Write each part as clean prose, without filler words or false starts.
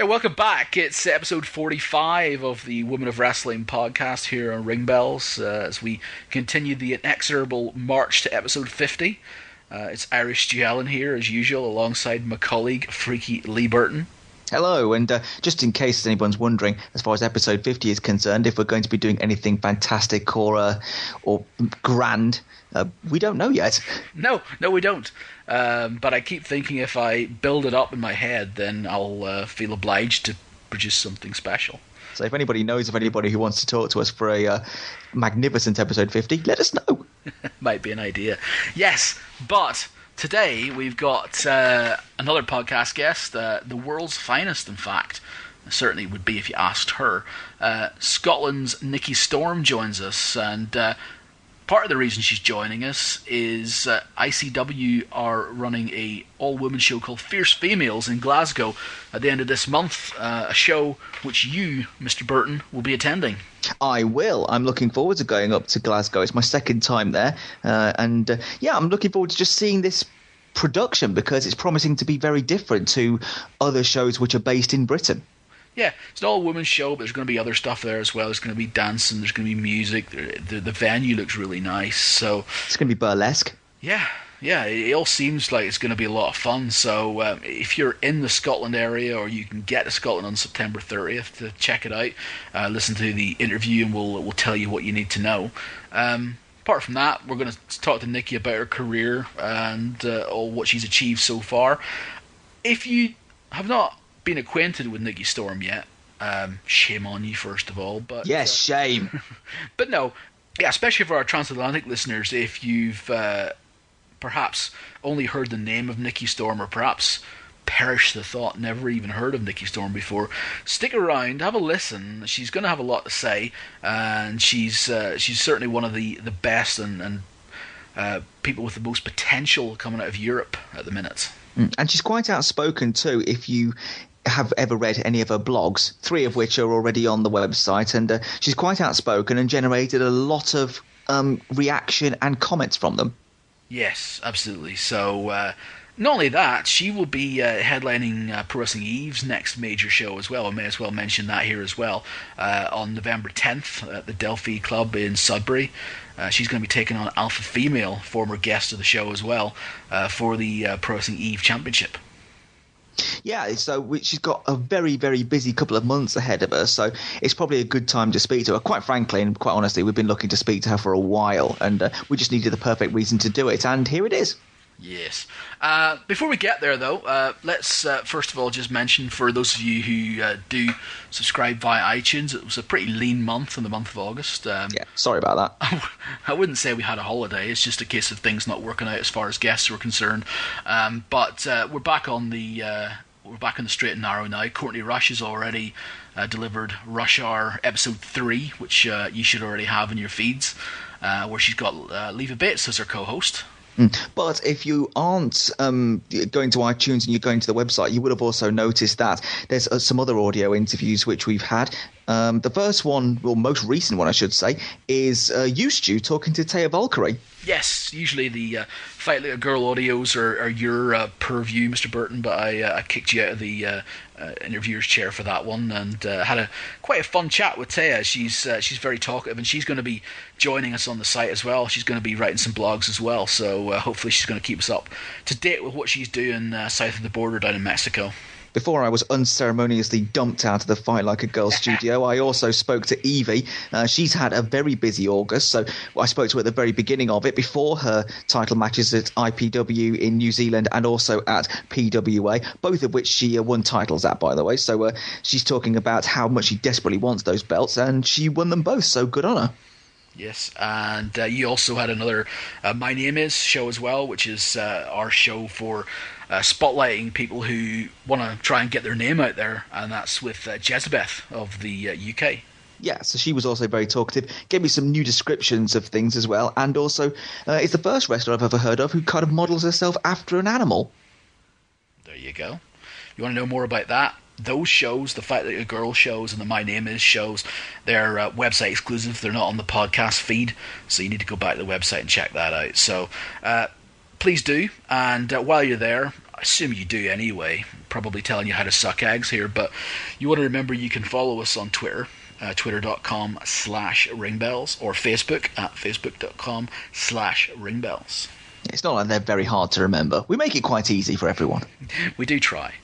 Hey, welcome back. It's episode 45 of the Women of Wrestling podcast here on Ring Bells as we continue the inexorable march to episode 50. It's Irish Stu Allen here, as usual, alongside my colleague, Freaky Lee Burton. Hello, and just in case anyone's wondering, as far as episode 50 is concerned, if we're going to be doing anything fantastic or grand, we don't know yet. No, we don't. But I keep thinking if I build it up in my head, then I'll feel obliged to produce something special. So if anybody knows of anybody who wants to talk to us for a magnificent episode 50, let us know. Might be an idea. Yes, but today we've got another podcast guest, the world's finest, in fact. Certainly would be if you asked her. Scotland's Nikki Storm joins us, and part of the reason she's joining us is ICW are running a all-women show called Fierce Females in Glasgow at the end of this month, a show which you, Mr. Burton, will be attending. I will. I'm looking forward to going up to Glasgow. It's my second time there, and I'm looking forward to just seeing this production because it's promising to be very different to other shows which are based in Britain. Yeah, it's an all-women show, but there's going to be other stuff there as well. There's going to be dancing, there's going to be music. The venue looks really nice, so it's going to be burlesque. Yeah, it all seems like it's going to be a lot of fun. So if you're in the Scotland area, or you can get to Scotland on September 30th to check it out, listen to the interview, and we'll tell you what you need to know. Apart from that, we're going to talk to Nikki about her career and all what she's achieved so far. If you have not been acquainted with Nikki Storm yet, shame on you, first of all. But yes, shame. But no, yeah, especially for our transatlantic listeners, if you've perhaps only heard the name of Nikki Storm, or perhaps perished the thought, never even heard of Nikki Storm before, stick around, have a listen. She's going to have a lot to say, and she's certainly one of the best and people with the most potential coming out of Europe at the minute. And she's quite outspoken too. If you have ever read any of her blogs, 3 of which are already on the website, and she's quite outspoken and generated a lot of reaction and comments from them. Yes, absolutely. So not only that, she will be headlining Pro Wrestling Eve's next major show as well. I may as well mention that here as well. On November 10th at the Delphi Club in Sudbury. She's going to be taking on Alpha Female, former guest of the show as well, for the Pro Wrestling Eve Championship. Yeah, so she's got a very, very busy couple of months ahead of her, so it's probably a good time to speak to her. Quite frankly, and quite honestly, we've been looking to speak to her for a while, and we just needed the perfect reason to do it, and here it is. Yes. Before we get there, though, let's first of all just mention, for those of you who do subscribe via iTunes, it was a pretty lean month in the month of August. Yeah, sorry about that. I wouldn't say we had a holiday. It's just a case of things not working out as far as guests were concerned. But we're back on the straight and narrow now. Courtney Rush has already delivered Rush Hour episode 3, which you should already have in your feeds, where she's got Leva Bates as her co-host. But if you aren't going to iTunes and you're going to the website, you would have also noticed that there's some other audio interviews which we've had. The first one, or most recent one I should say, is you, Stu, talking to Taya Valkyrie. Yes, usually the Fight Like a Girl audios are your purview, Mr. Burton, but I kicked you out of the interviewer's chair for that one, and had quite a fun chat with Taya. She's very talkative, and she's going to be joining us on the site as well. She's going to be writing some blogs as well, so hopefully she's going to keep us up to date with what she's doing south of the border down in Mexico. Before I was unceremoniously dumped out of the Fight Like a Girl studio, I also spoke to Evie. She's had a very busy August, so I spoke to her at the very beginning of it, before her title matches at IPW in New Zealand and also at PWA, both of which she won titles at, by the way. So she's talking about how much she desperately wants those belts, and she won them both, so good on her. Yes, and you also had another My Name Is show as well, which is our show for spotlighting people who want to try and get their name out there, and that's with Jezebeth of the UK. Yeah, so she was also very talkative, gave me some new descriptions of things as well, and also is the first wrestler I've ever heard of who kind of models herself after an animal. There you go. You want to know more about that? Those shows, the Fight Like a Girl shows and the My Name Is shows, they're website exclusive. They're not on the podcast feed, so you need to go back to the website and check that out. So please do, and while you're there, I assume you do anyway, probably telling you how to suck eggs here, but you want to remember you can follow us on Twitter, twitter.com/ringbells, or Facebook at facebook.com/ringbells. It's not like they're very hard to remember. We make it quite easy for everyone. We do try.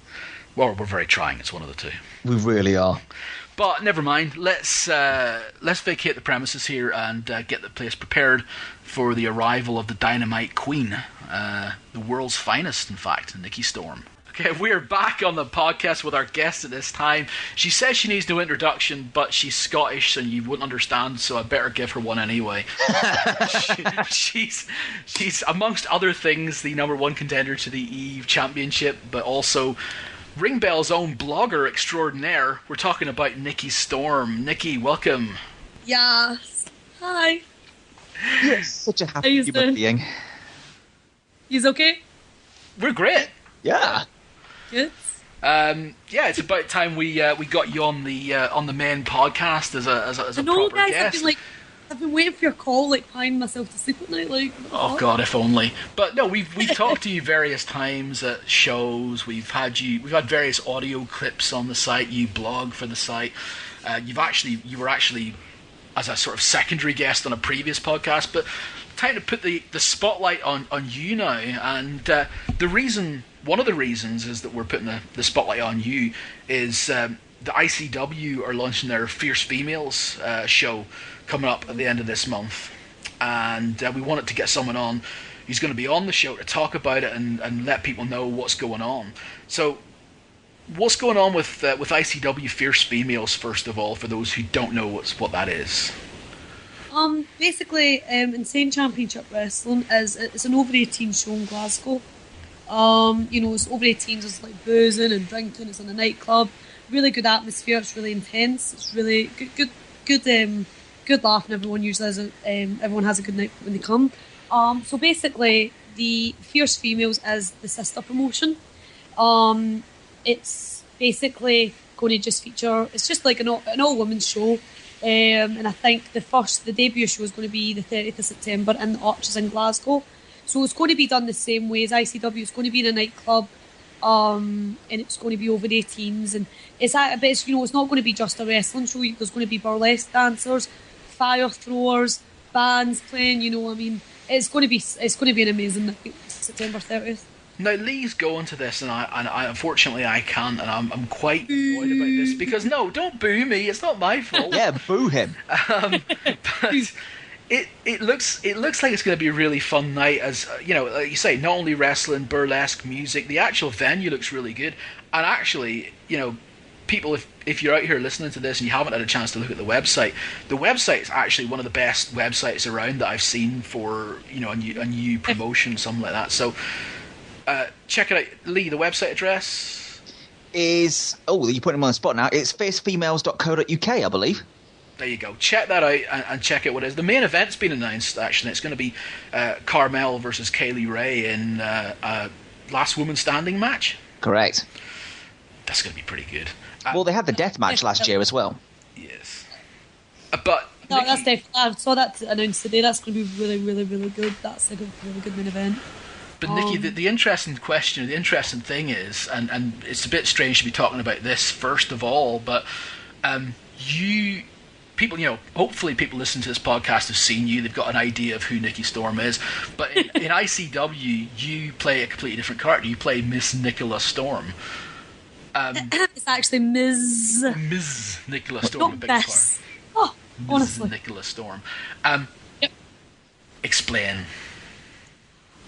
Well, we're very trying, it's one of the two. We really are. But never mind, let's vacate the premises here and get the place prepared for the arrival of the Dynamite Queen, the world's finest, in fact, Nikki Storm. Okay, we're back on the podcast with our guest at this time. She says she needs no introduction, but she's Scottish and you wouldn't understand, so I better give her one anyway. She's amongst other things, the number one contender to the Eve Championship, but also Ring Bell's own blogger extraordinaire. We're talking about Nikki Storm. Nikki, welcome. Yes. Hi. Yes, such a happy human being. He's okay? We're great. Yeah. Good. Yeah, it's about time we got you on the main podcast as a proper guys, guest. I've been waiting for your call, crying myself to sleep at night, Oh God, if only. But no, we've talked to you various times at shows. We've had various audio clips on the site. You blog for the site. You were actually as a sort of secondary guest on a previous podcast. But time to put the spotlight on you now. And one of the reasons is that we're putting the spotlight on you is the ICW are launching their Fierce Females show coming up at the end of this month, and we wanted to get someone on who's going to be on the show to talk about it and let people know what's going on. So what's going on with ICW Fierce Females, first of all, for those who don't know what that is? Basically, Insane Championship Wrestling it's an over 18 show in Glasgow. It's over 18s, there's boozing and drinking, it's in a nightclub, really good atmosphere, it's really intense, it's really good laugh, and everyone usually everyone has a good night when they come. So basically, the Fierce Females is the sister promotion. It's basically going to just feature. It's just like an all women's show, and I think the debut show is going to be the 30th of September in the Arches in Glasgow. So it's going to be done the same way as ICW. It's going to be in a nightclub. And it's going to be over 18s, and it's not going to be just a wrestling show. There's going to be burlesque dancers, fire throwers, bands playing. It's going to be an amazing night, September 30th. Now Lee's going to this, and I unfortunately I can't, and I'm quite annoyed about this because no, don't boo me. It's not my fault. Yeah, boo him. But It looks like it's going to be a really fun night, as like you say, not only wrestling, burlesque, music. The actual venue looks really good, and actually, people, if you're out here listening to this and you haven't had a chance to look at the website is actually one of the best websites around that I've seen for a new promotion, something like that. So check it out, Lee. The website address is you're putting him on the spot now. It's fiercefemales.co.uk, I believe. There you go. Check that out and check out what it is. The main event's been announced, actually. It's going to be Carmel versus Kaylee Ray in Last Woman Standing match. Correct. That's going to be pretty good. Well, they had the death match last year as well. Yes. But no, Nikki, that's definitely. I saw that announced today. That's going to be really, really, really good. That's a really good main event. But Nikki, the interesting question, the interesting thing is, and it's a bit strange to be talking about this first of all, but people, hopefully people listening to this podcast have seen you. They've got an idea of who Nikki Storm is. But in ICW, you play a completely different character. You play Miss Nicola Storm. It's actually Ms. Nicola Storm. Not Miss. Oh, honestly. Nicola Storm. Yep. Explain.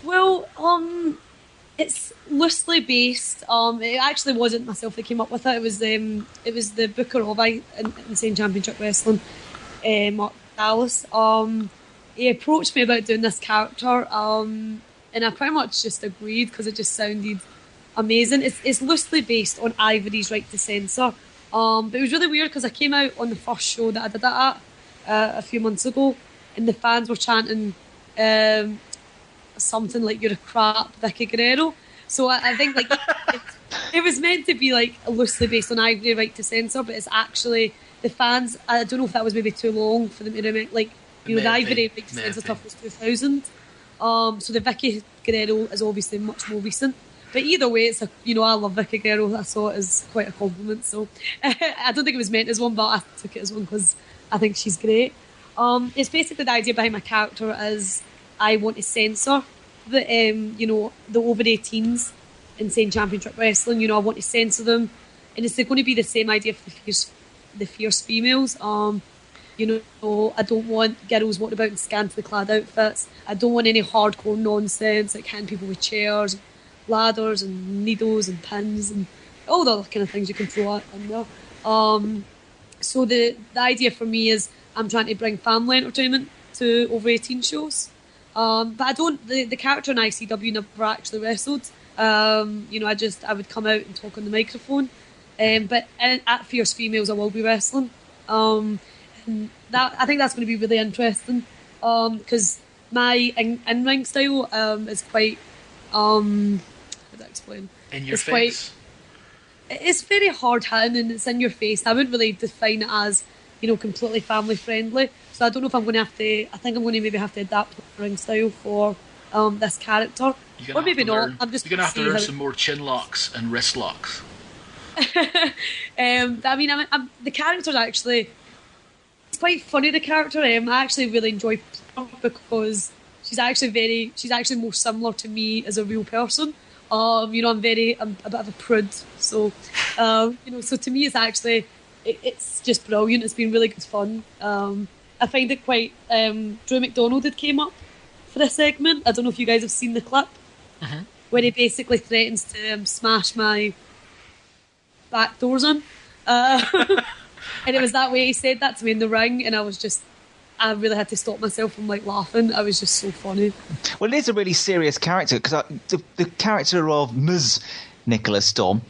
Well, it's loosely based. It actually wasn't myself that came up with it. It was the booker of Insane Championship Wrestling, Mark Dallas. He approached me about doing this character, and I pretty much just agreed because it just sounded amazing. It's loosely based on Ivory's Right to Censor, but it was really weird because I came out on the first show that I did that at a few months ago, and the fans were chanting something like "You're a crap, Vicky Guerrero." So I think it was meant to be loosely based on Ivory Right to Censor, but it's actually the fans. I don't know if that was maybe too long for them to remember. The Ivory Right to Censor stuff was 2000. So the Vicky Guerrero is obviously much more recent. But either way, it's I love Vicky Guerrero. I saw it as quite a compliment. So I don't think it was meant as one, but I took it as one because I think she's great. It's basically the idea behind my character is I want to censor the the over 18s in Insane Championship Wrestling. I want to censor them, and it's going to be the same idea for the fierce females. I don't want girls walking about in scantily clad outfits. I don't want any hardcore nonsense like hitting people with chairs, ladders and needles and pins and all the other kind of things you can throw in there. So the idea for me is I'm trying to bring family entertainment to over 18 shows. But I don't, the character in ICW never actually wrestled. I would come out and talk on the microphone. But at Fierce Females I will be wrestling. And I think that's going to be really interesting. Because my in-ring style is quite, how do I explain? In your face? It's very hard hitting and it's in your face. I wouldn't really define it as, completely family friendly. So I don't know if I'm going to have to. I think I'm going to maybe have to adapt the ring style for this character, or maybe not. I'm just. You're going to have to learn some more chin locks and wrist locks. The character's actually. It's quite funny. The character. I actually really enjoy her because she's actually more similar to me as a real person. I'm a bit of a prude, so so to me it's actually it's just brilliant. It's been really good fun. I find it quite Drew McDonald had came up for this segment. I don't know if you guys have seen the clip where he basically threatens to smash my back doors in, and it was that way he said that to me in the ring, and I really had to stop myself from laughing. I was just so funny. Well, it is a really serious character because the character of Ms. Nicola Storm,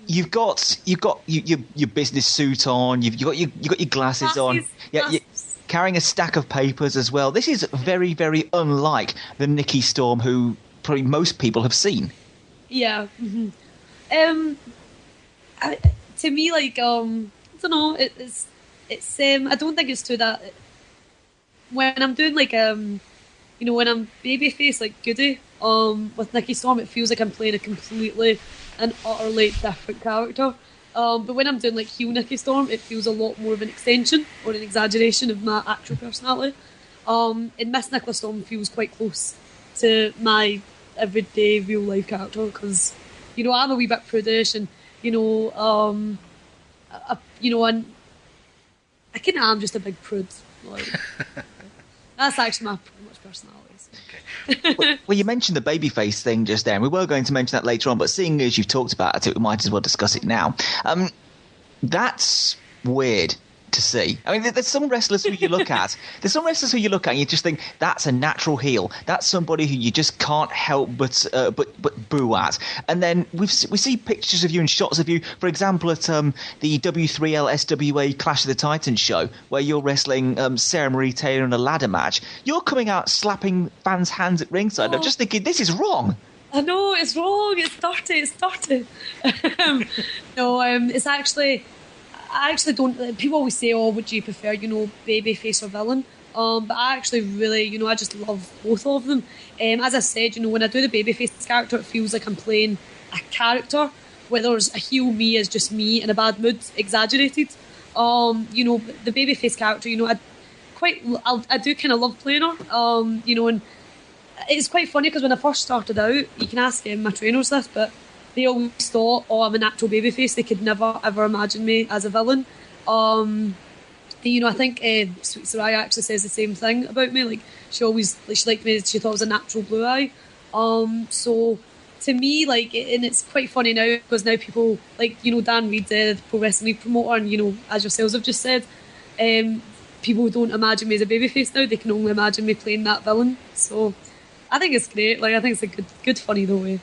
you've got your business suit on, you've got your glasses on, you're carrying a stack of papers as well. This is very, very unlike the Nikki Storm who probably most people have seen. Yeah. Mm-hmm. To me, I don't know. It's. I don't think it's to that. When I'm doing when I'm babyface Goody with Nikki Storm, it feels like I'm playing a completely and utterly different character. But when I'm doing heel Nikki Storm, it feels a lot more of an extension or an exaggeration of my actual personality. And Miss Nicola Storm feels quite close to my everyday real life character because I'm a wee bit prudish and and I kind of am just a big prude. That's actually my pretty much personality. So. Okay. Well, you mentioned the babyface thing just there, and we were going to mention that later on, but seeing as you've talked about it, we might as well discuss it now. That's weird to see. I mean, there's some wrestlers who you look at. And you just think that's a natural heel. That's somebody who you just can't help but boo at. And then we see pictures of you and shots of you, for example, at the W3L SWA Clash of the Titans show, where you're wrestling Sarah Marie Taylor in a ladder match. You're coming out slapping fans' hands at ringside. I'm just thinking, this is wrong. I know, it's wrong. It's dirty. No, it's actually. I actually don't. People always say, "Oh, would you prefer, babyface or villain?" But I actually really, I just love both of them. As I said, when I do the babyface character, it feels like I'm playing a character. Whether it's a heel me is just me in a bad mood, exaggerated. The babyface character, I do kind of love playing her. And it's quite funny because when I first started out, you can ask my trainers this, but they always thought, I'm a natural babyface. They could never, ever imagine me as a villain. I think Sweet Saraya actually says the same thing about me. She liked me, she thought I was a natural blue eye. So, to me, and it's quite funny now, because now people, Dan Reed, the Pro Wrestling League promoter, and, as yourselves have just said, people don't imagine me as a babyface now. They can only imagine me playing that villain. So, I think it's great. I think it's a good funny, though, way.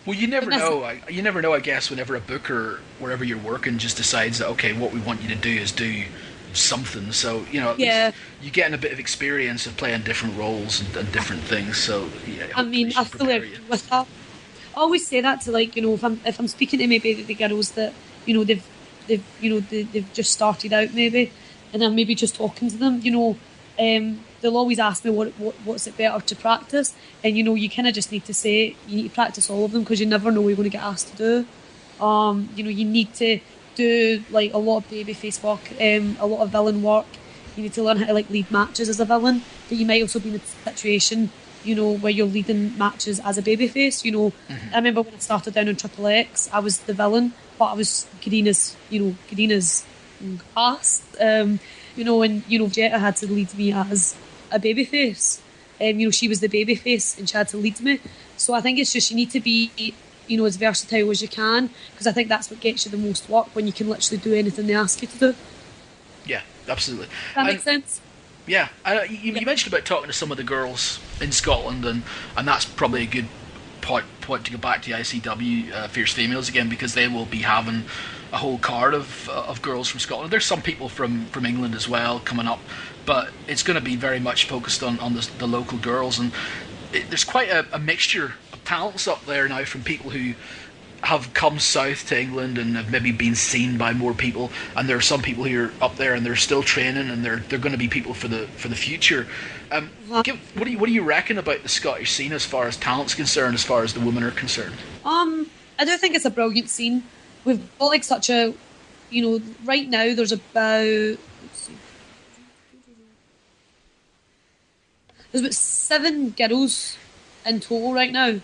Well, you never know. You never know, I guess, whenever a booker, wherever you're working, just decides that, okay, what we want you to do is do something. So, at least you're getting a bit of experience of playing different roles and different things. So, I fully agree with that. I always say that to, if I'm speaking to maybe the girls that, they've just started out maybe, and I'm maybe just talking to them, they'll always ask me what's it better to practice, and you kind of just need to say you need to practice all of them, because you never know what you're going to get asked to do. You need to do like a lot of babyface work, a lot of villain work. You need to learn how to like lead matches as a villain, but you might also be in a situation where you're leading matches as a babyface. I remember when I started down on Triple X, I was the villain, but I was Karina's ass. And Jetta had to lead me as a babyface. She was the babyface and she had to lead me. So I think it's just you need to be as versatile as you can, because I think that's what gets you the most work, when you can literally do anything they ask you to do. Yeah, absolutely. That makes sense. Yeah, you mentioned about talking to some of the girls in Scotland, and that's probably a good point to go back to the ICW Fierce Females again, because they will be having a whole card of girls from Scotland. There's some people from England as well coming up, but it's going to be very much focused on the local girls, and there's quite a mixture of talents up there now, from people who have come south to England and have maybe been seen by more people, and there are some people who are up there and they're still training, and they're going to be people for the future. What do you reckon about the Scottish scene as far as talent's concerned, as far as the women are concerned? I do think it's a brilliant scene. We've got like such a, right now there's about 7 girls in total right now.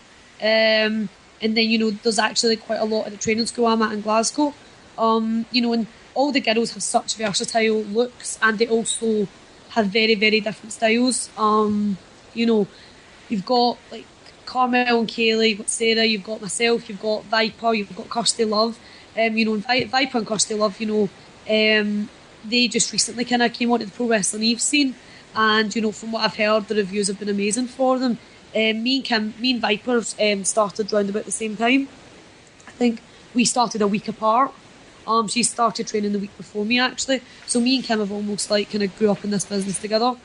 And then, there's actually quite a lot at the training school I'm at in Glasgow. And all the girls have such versatile looks, and they also have very, very different styles. You've got like Carmel and Kaylee, you've got Sarah, you've got myself, you've got Viper, you've got Kirsty Love. And Viper and Kirsty Love, they just recently kind of came onto the Pro Wrestling Eve scene. And, from what I've heard, the reviews have been amazing for them. Me and Viper started round about the same time. I think we started a week apart. She started training the week before me, actually. So me and Kim have almost like kind of grew up in this business together.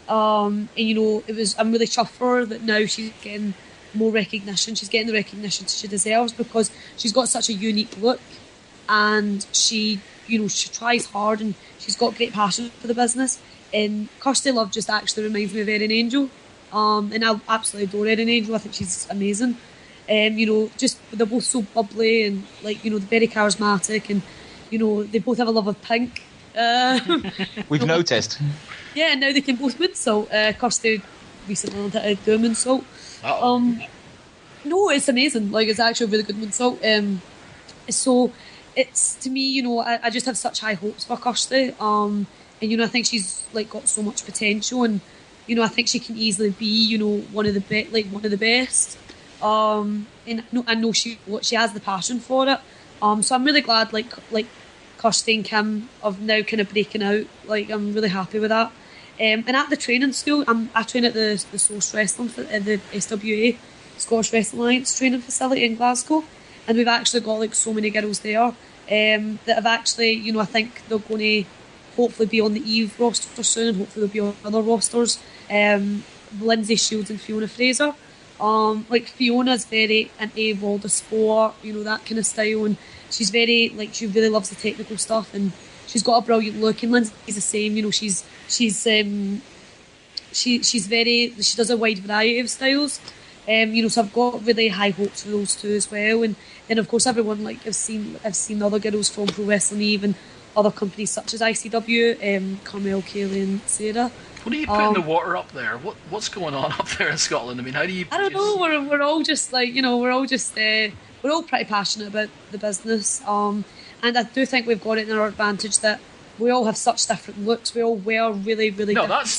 And I'm really chuffed for her that now she's getting more recognition. She's getting the recognition she deserves, because she's got such a unique look, and she tries hard, and she's got great passion for the business. And Kirsty Love just actually reminds me of Erin Angel. And I absolutely adore Erin Angel. I think she's amazing. Just they're both so bubbly, and like they're very charismatic, and they both have a love of pink. We've noticed. Yeah, and now they can both moonsault. Kirsty recently learned how to do a moonsault. No, it's amazing. Like, it's actually a really good moonsault. So it's, to me, I just have such high hopes for Kirsty. And I think she's like got so much potential, and I think she can easily be one of the best. And I know she has the passion for it. So I'm really glad like Kirsty and Kim of now kind of breaking out. Like, I'm really happy with that. And at the training school, I train at the Source Wrestling, the SWA, Scottish Wrestling Alliance training facility in Glasgow, and we've actually got like so many girls there that have actually, I think they're going to hopefully be on the Eve roster soon, and hopefully they'll be on other rosters. Lindsay Shields and Fiona Fraser. Like, Fiona's very into world of sport, that kind of style, and she's very, like, she really loves the technical stuff, and she's got a brilliant look. And Lindsay's the same, she does a wide variety of styles. So I've got really high hopes for those two as well. And then of course everyone, like, I've seen other girls from Pro Wrestling Eve and other companies such as ICW, Carmel, Kaylee and Sarah. What do you put in the water up there? What's going on up there in Scotland? I mean, how do you... I don't know, we're all just like, we're all pretty passionate about the business. And I do think we've got it in our advantage that we all have such different looks. We all wear really, really different.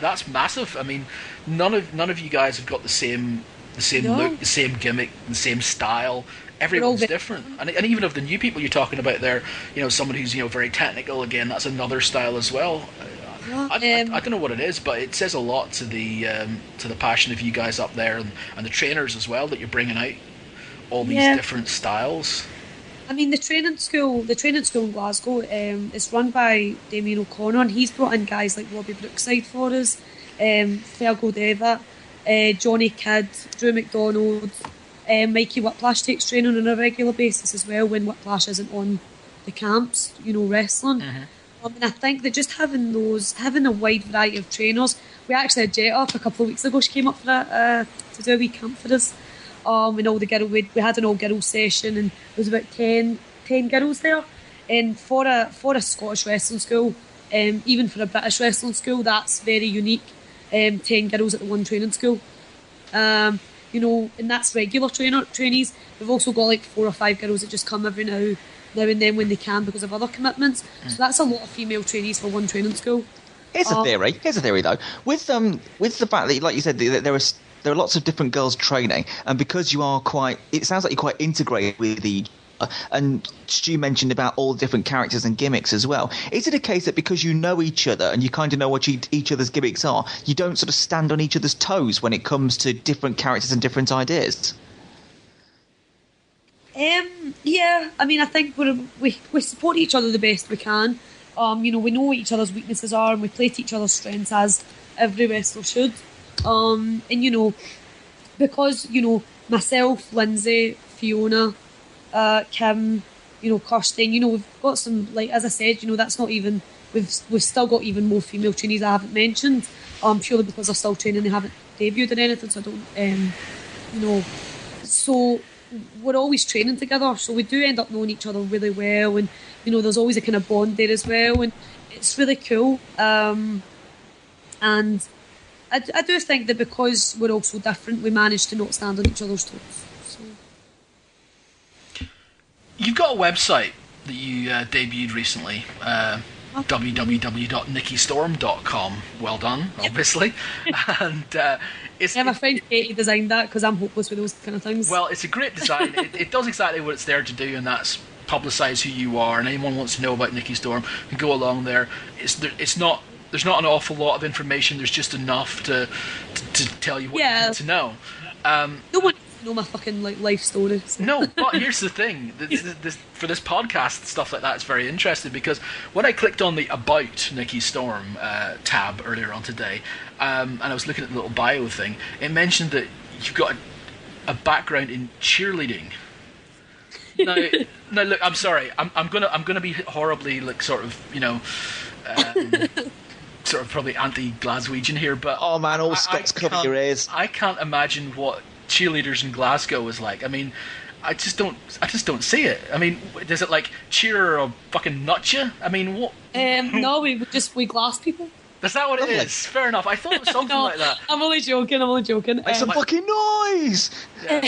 That's massive. I mean, none of you guys have got the same look, the same gimmick, the same style. Everyone's different. And even of the new people you're talking about there, someone who's, very technical, again, that's another style as well. I don't know what it is, but it says a lot to the passion of you guys up there, and the trainers as well, that you're bringing out all these different styles. I mean, the training school in Glasgow, is run by Damien O'Connor, and he's brought in guys like Robbie Brookside for us, Fergal Devitt, Johnny Kidd, Drew McDonald, Mikey Whiplash takes training on a regular basis as well when Whiplash isn't on the camps, wrestling. And I think that just having a wide variety of trainers. We actually had Jetta up a couple of weeks ago. She came up for to do a wee camp for us. And all the girl we had an all girls session, and there was about 10 girls there. And for a Scottish wrestling school, even for a British wrestling school, that's very unique. 10 girls at the one training school. And that's regular trainees. We've also got like 4 or 5 girls that just come every now and then when they can because of other commitments. So that's a lot of female trainees for one training school. Here's a theory though. With the fact that, like you said, there are lots of different girls training, and because you are it sounds like you're quite integrated with each. And Stu mentioned about all the different characters and gimmicks as well. Is it a case that because you know each other and you kind of know what each other's gimmicks are, you don't sort of stand on each other's toes when it comes to different characters and different ideas? Yeah, I mean, I think we support each other the best we can. We know what each other's weaknesses are, and we play to each other's strengths as every wrestler should. Because myself, Lindsay, Fiona, Kim, Kirsten, we've got some, like, as I said, that's not even, we've still got even more female trainees I haven't mentioned, purely because they're still training, they haven't debuted or anything, so I don't, so we're always training together, so we do end up knowing each other really well, and, there's always a kind of bond there as well, and it's really cool, and I do think that because we're all so different, we manage to not stand on each other's toes. You've got a website that you debuted recently, www.nikkistorm.com. Well done, obviously. And my friend Katie designed that because I'm hopeless with those kind of things. Well, it's a great design. it does exactly what it's there to do, and that's publicise who you are. And anyone wants to know about Nikki Storm can go along there. There's not an awful lot of information. There's just enough to tell you what you need to know. No one know my fucking life story. So. No, but here's the thing: for this podcast, stuff like that is very interesting because when I clicked on the About Nikki Storm tab earlier on today, and I was looking at the little bio thing, it mentioned that you've got a background in cheerleading. Now, look, I'm sorry, I'm gonna be horribly sort of probably anti-Glaswegian here, but oh man, all Scots cover your ears. I can't imagine what cheerleaders in Glasgow is like. I mean, I just don't see it. I mean, does it like cheer or fucking nut you? I mean, what? No, we glass people. Is that what it is? Fair enough. I thought it was something no, like that. I'm only joking. Make some fucking noise! Yeah.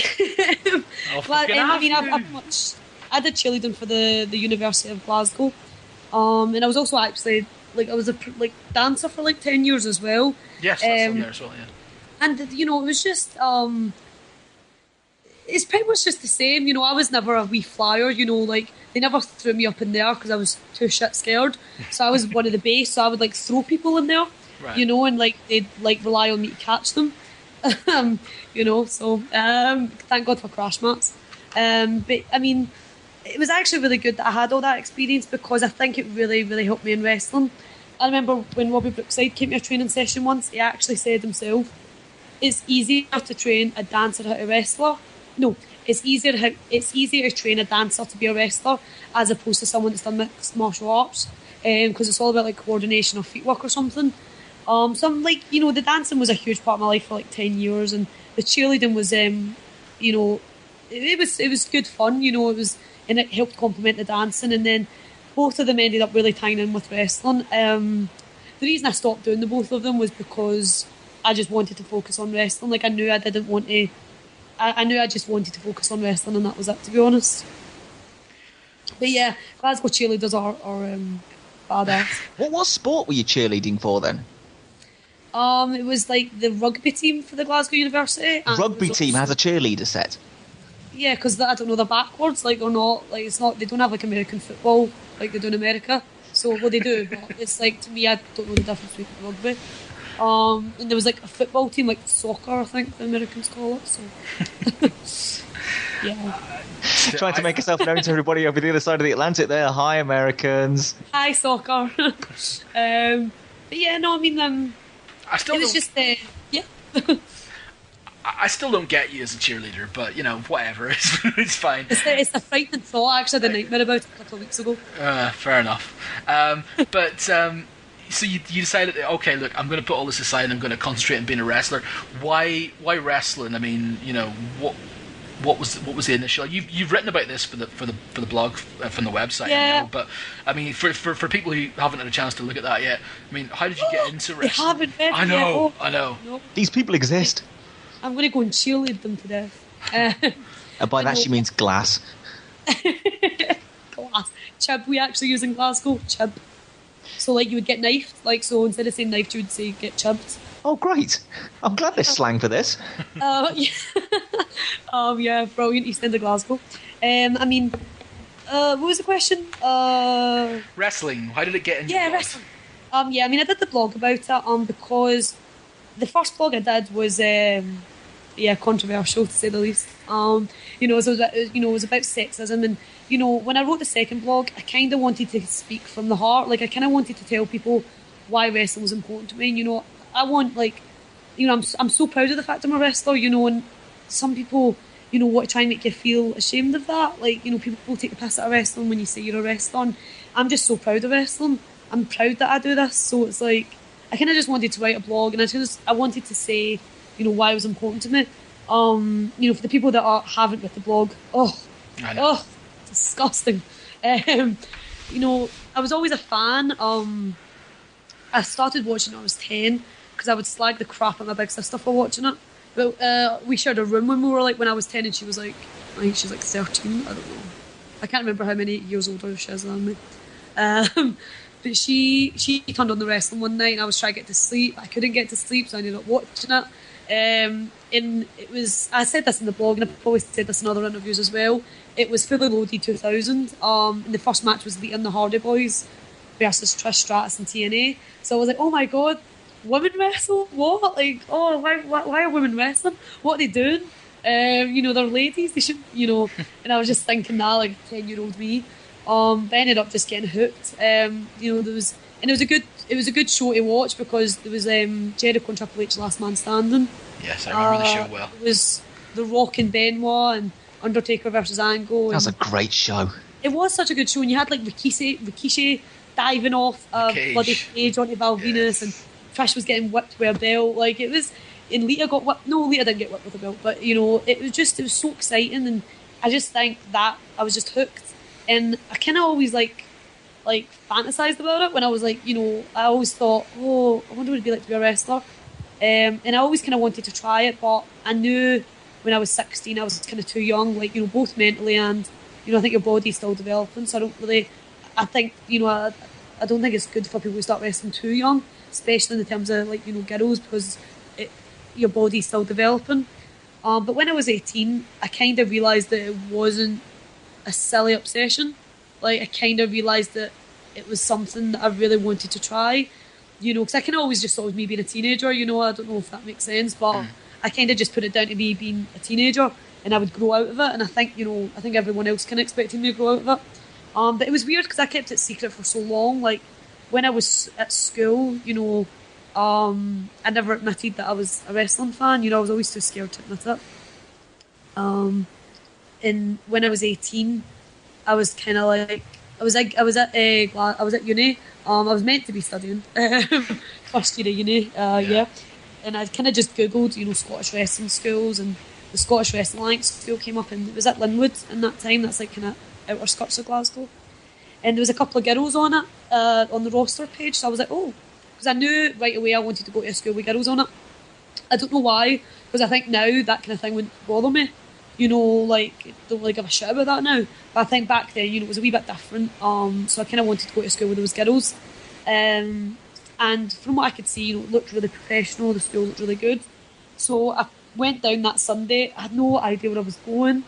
I did cheerleading for the University of Glasgow, and I was also actually I was a dancer for 10 years as well. Yes, that's on there as well. Yeah. And it was just it's pretty much just the same. I was never a wee flyer. They never threw me up in there because I was too shit scared. So I was one of the base. So I would throw people in there, right. And they'd rely on me to catch them. So thank God for crash mats. But I mean, it was actually really good that I had all that experience because I think it really, really helped me in wrestling. I remember when Robbie Brookside came to a training session once, he actually said himself, it's easier to train a dancer how to wrestler. No, it's easier to train a dancer to be a wrestler as opposed to someone that's done mixed martial arts, because it's all about coordination or footwork or something. So I'm the dancing was a huge part of my life for 10 years, and the cheerleading was it was good fun. And it helped complement the dancing, and then both of them ended up really tying in with wrestling. The reason I stopped doing the both of them was because I just wanted to focus on wrestling. I knew I didn't want to. I knew I just wanted to focus on wrestling, and that was it, to be honest. But yeah, Glasgow cheerleaders are badass. What sport were you cheerleading for then? It was the rugby team for the Glasgow University. Rugby team has a cheerleader set. Yeah, because I don't know, they're backwards, or not. It's not. They don't have American football like they do in America. So they do, but it's to me, I don't know the difference between rugby. And there was a football team, soccer, I think the Americans call it. So yeah. Trying to make yourself known to everybody over the other side of the Atlantic there. Hi, Americans. Hi, soccer. But yeah, no, I mean, I still it was just yeah. I still don't get you as a cheerleader, but whatever, it's fine. It's the frightening thought. I actually had a nightmare about it a couple of weeks ago. Fair enough. So you decided, okay, look, I'm going to put all this aside and I'm going to concentrate on being a wrestler. Why wrestling? I mean, what was the initial? You've written about this for the blog from the website, yeah. but I mean, for people who haven't had a chance to look at that yet, I mean, how did you get into wrestling? They haven't read I know, yet. I know. Nope. These people exist. I'm going to go and cheerlead them to death. And by that she means glass. Glass. Chib, we actually use in Glasgow. Chib. So, like, you would get knifed. Like, so instead of saying knifed, you would say get chibbed. Oh, great. I'm glad there's slang for this. Yeah. Yeah, brilliant. East End of Glasgow. I mean, what was the question? Wrestling. How did it get into wrestling. Yeah, I mean, I did the blog about it because the first blog I did was, controversial to say the least. So it was about sexism, and when I wrote the second blog, I kind of wanted to speak from the heart. Like, I kind of wanted to tell people why wrestling was important to me. And, I want, like, I'm so proud of the fact I'm a wrestler. And some people, want to try and make you feel ashamed of that. Like, people take the piss out of wrestling when you say you're a wrestler. And I'm just so proud of wrestling. I'm proud that I do this. So it's like, I kind of just wanted to write a blog, and I wanted to say, why it was important to me. For the people that haven't read the blog, disgusting. I was always a fan. I started watching when I was 10 because I would slag the crap out of my big sister for watching it. But we shared a room when when I was 10, and she was like, I think she's like 13. I don't know. I can't remember how many years older she is than me. But she turned on the wrestling one night, and I was trying to get to sleep. I couldn't get to sleep, so I ended up watching it. And it was, I said this in the blog, and I've probably said this in other interviews as well. It was Fully Loaded 2000. And the first match was Lita and the Hardy Boys versus Trish Stratus and TNA. So I was like, oh my god, women wrestle? What? Like, why are women wrestling? What are they doing? They're ladies. They should, And I was just thinking that, like, 10-year-old me. But I ended up just getting hooked. It was a good show to watch because there was Jericho and Triple H Last Man Standing. Yes, I remember the show well. It was The Rock and Benoit and Undertaker versus Angle. That was a great show. It was such a good show, and you had like Rikishi diving off bloody cage onto Val Venus, and Trish was getting whipped with a belt. Like, it was, and Lita got whipped. No, Lita didn't get whipped with a belt, but it was so exciting, and I just think that I was just hooked, and I kind of always like fantasized about it when I was like, I always thought, oh, I wonder what it'd be like to be a wrestler, and I always kind of wanted to try it, but I knew when I was 16 I was kind of too young, like, both mentally and, I think your body's still developing, so I don't think, I don't think it's good for people who start wrestling too young, especially in terms of, like, girls, because your body's still developing. But when I was 18, I kind of realised that it wasn't a silly obsession. Like, I kind of realised that it was something that I really wanted to try, because I kind of always just thought it was me being a teenager, I don't know if that makes sense, but I kind of just put it down to me being a teenager, and I would grow out of it, and I think everyone else kind of expected me to grow out of it. But it was weird because I kept it secret for so long. Like, when I was at school, I never admitted that I was a wrestling fan. I was always too scared to admit it. And when I was 18, I was kind of like, I was at uni. I was meant to be studying first year of uni. Yeah. And I kind of just googled, Scottish wrestling schools, and the Scottish Wrestling Alliance school came up, and it was at Linwood in that time. That's like kind of outer skirts of Glasgow. And there was a couple of girls on it, on the roster page. So I was like, oh, because I knew right away I wanted to go to a school with girls on it. I don't know why, because I think now that kind of thing wouldn't bother me. Like, don't really give a shit about that now. But I think back then, it was a wee bit different. So I kind of wanted to go to school with those girls. And from what I could see, it looked really professional. The school looked really good. So I went down that Sunday. I had no idea where I was going.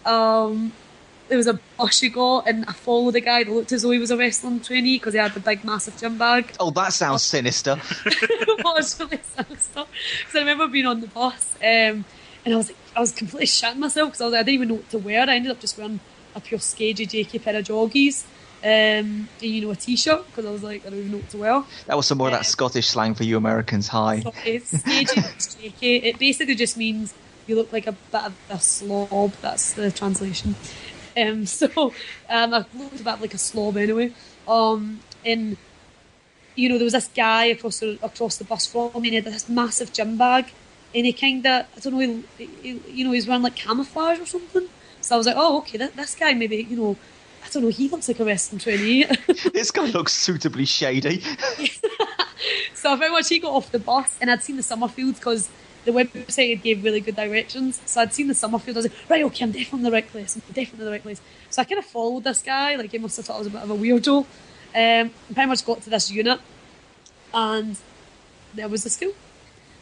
There was a bus you got, and I followed the guy that looked as though he was a wrestling trainee because he had the big, massive gym bag. Oh, that sounds sinister. It was really sinister. Because I remember being on the bus, and I was completely shitting myself because I didn't even know what to wear. I ended up just wearing a pure skagey JK pair of joggies, and a t-shirt, because I was like, I don't even know what to wear. That was some more of that Scottish slang for you Americans. Hi. Sorry, skagey JK. It basically just means you look like a bit of a slob. That's the translation. I looked a bit like a slob anyway. And there was this guy across the bus from me, and he had this massive gym bag, and he kind of, I don't know, he was wearing like camouflage or something. So I was like, oh, okay, this guy maybe, I don't know, he looks like a wrestling trainee. This guy looks suitably shady. So very much he got off the bus, and I'd seen the Summerfields because the website gave really good directions. So I'd seen the Summerfield. I was like, right, okay, I'm definitely in the right place. So I kind of followed this guy. Like, he must have thought I was a bit of a weirdo. Pretty much got to this unit, and there was the school.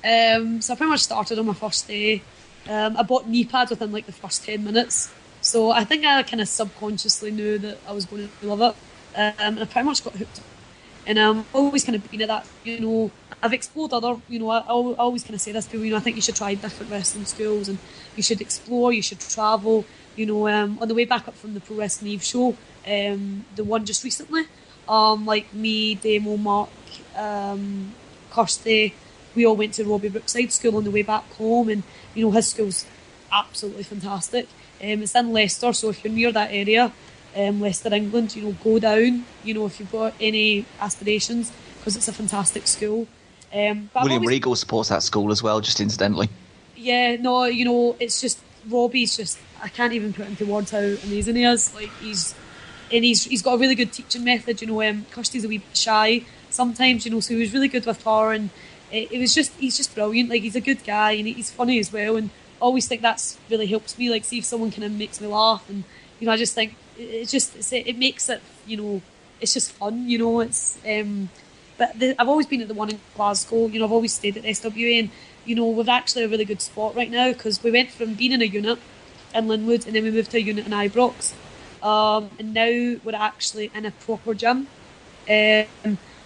So I pretty much started on my first day. I bought knee pads within like the first 10 minutes. So I think I kind of subconsciously knew that I was going to love it. And I pretty much got hooked. And I've always kind of been at that, I've explored other, I always kind of say this to people, I think you should try different wrestling schools, and you should explore, you should travel. On the way back up from the Pro Wrestling Eve show, the one just recently, like me, Damo, Mark, Kirsty, we all went to Robbie Brookside School on the way back home, and his school's absolutely fantastic. It's in Leicester, so if you're near that area, Leicester, England, go down, if you've got any aspirations, because it's a fantastic school. William Regal supports that school as well, just incidentally. Yeah, no, it's just, Robbie's just, I can't even put into words how amazing he is. Like, he's got a really good teaching method. Kirsty's a wee bit shy sometimes, so he was really good with her, and he's just brilliant. Like, he's a good guy, and he's funny as well, and I always think that's really helps me. Like, see if someone kind of makes me laugh, and I just think it makes it, it's just fun. It's but I've always been at the one in Glasgow. I've always stayed at SWA, and we're actually a really good spot right now, because we went from being in a unit in Linwood, and then we moved to a unit in Ibrox, and now we're actually in a proper gym, in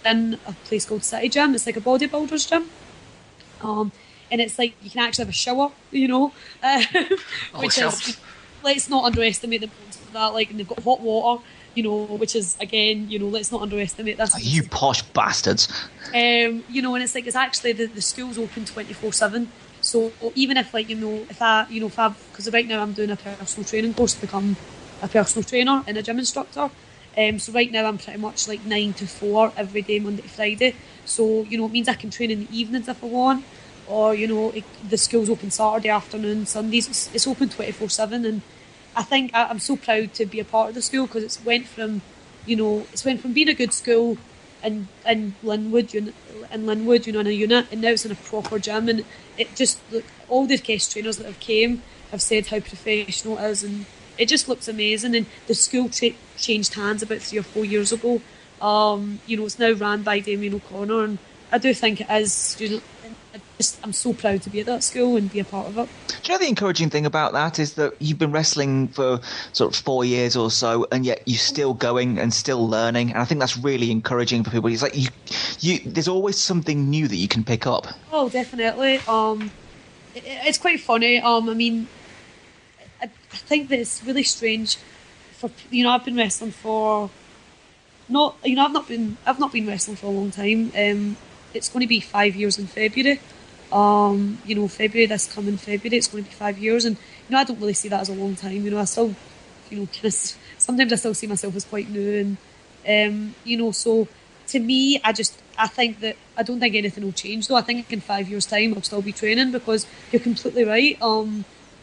a place called City Gym. It's like a bodybuilder's gym, and it's like you can actually have a shower, which is, let's not underestimate the importance of that. Like, and they've got hot water, which is, again, let's not underestimate this. You posh bastards. And it's like, it's actually the school's open 24/7. So even if, like, because right now I'm doing a personal training course to become a personal trainer and a gym instructor. So right now I'm pretty much like 9 to 4 every day, Monday to Friday. So, it means I can train in the evenings if I want. Or, the school's open Saturday afternoon, Sundays. It's open 24/7, and I think I'm so proud to be a part of the school, because it's went from being a good school in Linwood, in a unit, and now it's in a proper gym, and it just, look, all the guest trainers that have came have said how professional it is, and it just looks amazing. And the school changed hands about 3 or 4 years ago. It's now run by Damien O'Connor, and I do think it is, I'm so proud to be at that school and be a part of it. Do you know the encouraging thing about that is that you've been wrestling for sort of 4 years or so, and yet you're still going and still learning, and I think that's really encouraging for people. It's like there's always something new that you can pick up. Oh, definitely. It's quite funny. I mean, I think that it's really strange for I've been wrestling for I've not been wrestling for a long time. It's going to be 5 years in February. February, this coming February, it's going to be 5 years, and I don't really see that as a long time. I still, sometimes I still see myself as quite new, and so to me, I think that I don't think anything will change. Though I think in 5 years' time I'll still be training, because you're completely right.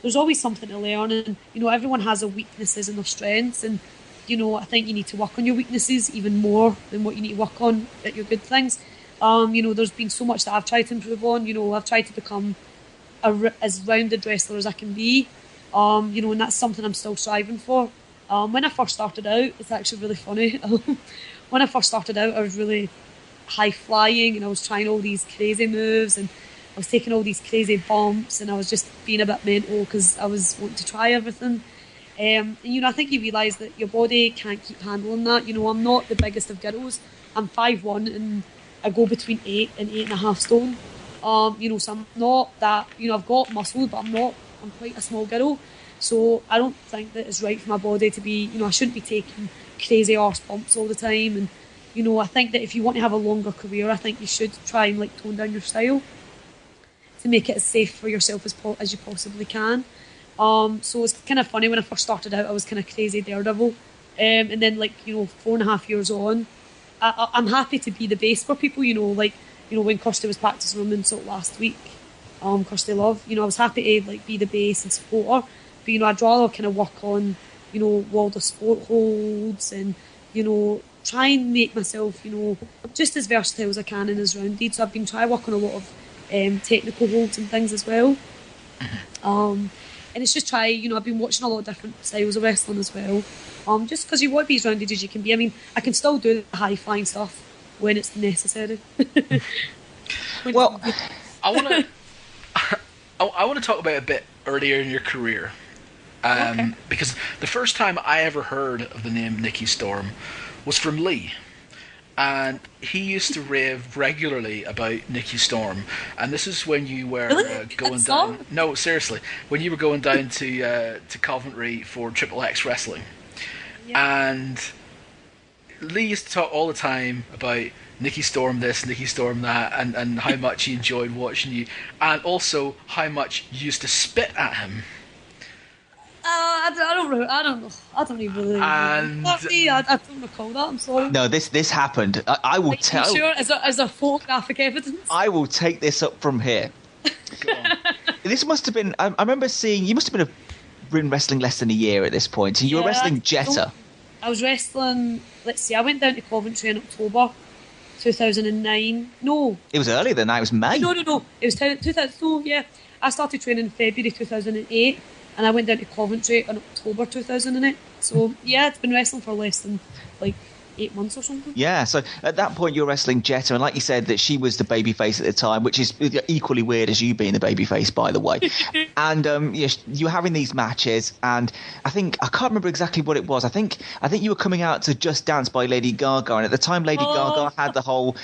There's always something to learn, and everyone has their weaknesses and their strengths, and I think you need to work on your weaknesses even more than what you need to work on at your good things. There's been so much that I've tried to improve on. I've tried to become as rounded wrestler as I can be. And that's something I'm still striving for. When I first started out, it's actually really funny. When I first started out, I was really high flying, and I was trying all these crazy moves, and I was taking all these crazy bumps, and I was just being a bit mental because I was wanting to try everything. And I think you realise that your body can't keep handling that. I'm not the biggest of girls. I'm 5'1", and I go between 8 and 8.5 stone. So I'm not that, I've got muscle, but I'm quite a small girl. So I don't think that it's right for my body to be, I shouldn't be taking crazy arse bumps all the time. And, I think that if you want to have a longer career, I think you should try and tone down your style to make it as safe for yourself as you possibly can. So it's kind of funny, when I first started out, I was kind of crazy daredevil. And then, 4.5 years on, I'm happy to be the base for people, when Kirsty was practicing on Moonsault last week, Kirsty Love, I was happy to, be the base and support her. But, I'd rather kind of work on, World of Sport holds and, try and make myself, just as versatile as I can and as rounded. So I've been trying to work on a lot of technical holds and things as well. And it's just I've been watching a lot of different styles of wrestling as well. Just because you want to be as rounded as you can be. I mean, I can still do the high flying stuff when it's necessary. Well, I want to talk about a bit earlier in your career. Okay. Because the first time I ever heard of the name Nikki Storm was from Lee. And he used to rave regularly about Nikki Storm. And this is when you were going down... No, seriously. When you were going down to Coventry for XXX Wrestling. Yeah. And Lee used to talk all the time about Nikki Storm this, Nikki Storm that, and how much he enjoyed watching you. And also how much you used to spit at him. I don't even really. And I don't recall that. I'm sorry. No, this happened. I will tell. You sure? Is there photographic evidence? I will take this up from here. Go on. This must have been. I remember seeing. You must have been wrestling less than a year at this point, and you were wrestling Jetta. I was wrestling. Let's see. I went down to Coventry in October 2009. No, it was earlier than that. It was May. No. It was 2000. No, yeah. I started training in February 2008. And I went down to Coventry in October 2008. So, yeah, it's been wrestling for less than, 8 months or something. Yeah, so at that point you were wrestling Jetta, and like you said, that she was the babyface at the time, which is equally weird as you being the babyface, by the way. And you were having these matches, and I can't remember exactly what it was. I think you were coming out to Just Dance by Lady Gaga, and at the time Lady Gaga had the whole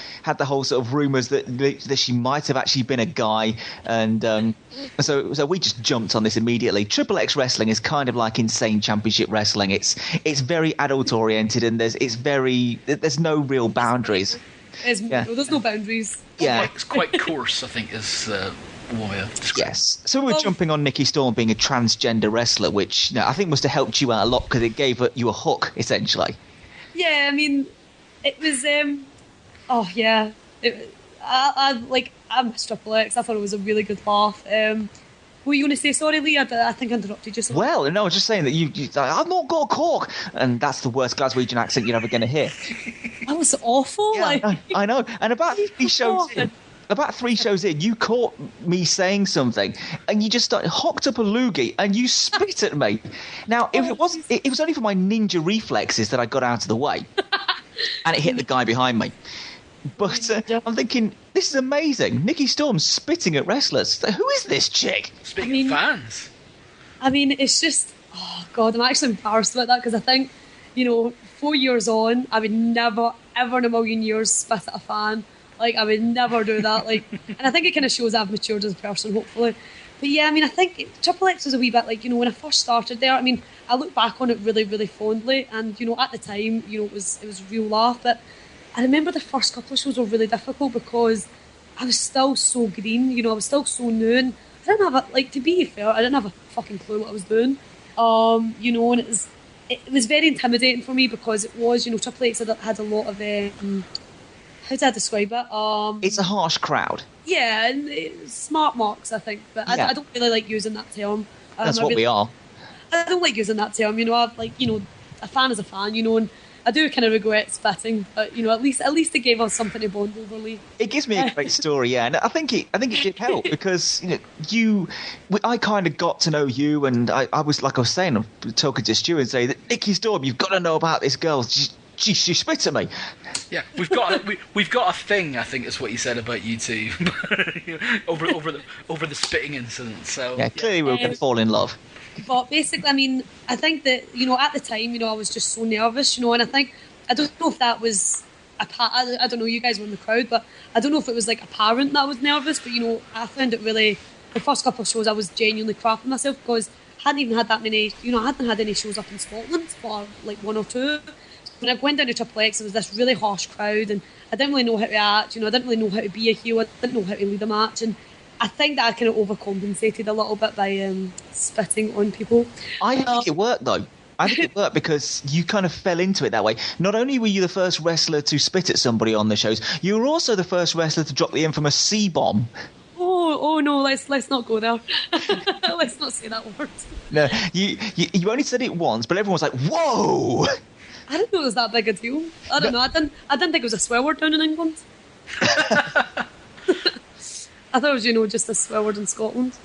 sort of rumours that she might have actually been a guy, and so we just jumped on this immediately. XXX Wrestling is kind of like Insane Championship Wrestling. It's very adult oriented, and there's no real boundaries. There's no boundaries. Yeah, it's quite coarse, I think, is one way of describing. Yes. So we were jumping on Nikki Storm being a transgender wrestler, which I think must have helped you out a lot because it gave you a hook, essentially. Yeah, I mean, it was. I'm XXX. I thought it was a really good laugh. What were you going to say? Sorry, Lee, I think I interrupted you. Well, no, I was just saying that you I've not got a cork, and that's the worst Glaswegian accent you're ever going to hear. That was awful. Yeah, I know. And about 3 shows in, you caught me saying something, and you just hocked up a loogie, and you spit at me. Now, if it was only for my ninja reflexes that I got out of the way, and it hit the guy behind me. But I'm thinking, this is amazing. Nikki Storm spitting at wrestlers. Who is this chick? Speaking of fans. I mean, it's just... Oh, God, I'm actually embarrassed about that because I think, 4 years on, I would never, ever in a million years spit at a fan. I would never do that. And I think it kind of shows I've matured as a person, hopefully. But yeah, I mean, I think XXX was a wee bit when I first started there, I mean, I look back on it really, really fondly. And, at the time, it was a real laugh. But I remember the first couple of shows were really difficult because I was still so green, I was still so new, and I didn't have to be fair, I didn't have a fucking clue what I was doing, and it was very intimidating for me because it was, XXX had a lot of, how do I describe it? It's a harsh crowd. Yeah, and smart marks, I think, but yeah. I don't really like using that term. That's what we are. I don't like using that term, a fan is a fan, and I do kind of regret spitting, but at least it gave us something to bond over. Lee. It gives me a great story, yeah, and I think it did help because I kind of got to know you, and I was saying, I'm talking to Stu and saying that Nikki Storm, you've got to know about this girl. She spit at me. Yeah, we've got a thing. I think is what you said about you two over the spitting incident. So yeah, clearly we're going to fall in love. But basically, I mean, I think that, at the time, I was just so nervous, and I don't know if that was, I don't know, you guys were in the crowd, but I don't know if it was apparent that I was nervous, but, I found it really, the first couple of shows I was genuinely crapping myself because I hadn't even had that many, I hadn't had any shows up in Scotland for 1 or 2. When I went down to XXX, it was this really harsh crowd, and I didn't really know how to act, I didn't really know how to be a heel, I didn't know how to lead a match, and I think that I kind of overcompensated a little bit by spitting on people. I think it worked though. I think it worked because you kind of fell into it that way. Not only were you the first wrestler to spit at somebody on the shows, you were also the first wrestler to drop the infamous C-bomb. Oh no, let's not go there. Let's not say that word. No, you only said it once, but everyone was like, whoa! I didn't know it was that big a deal. I don't know. I didn't think it was a swear word down in England. I thought it was, just a swear word in Scotland.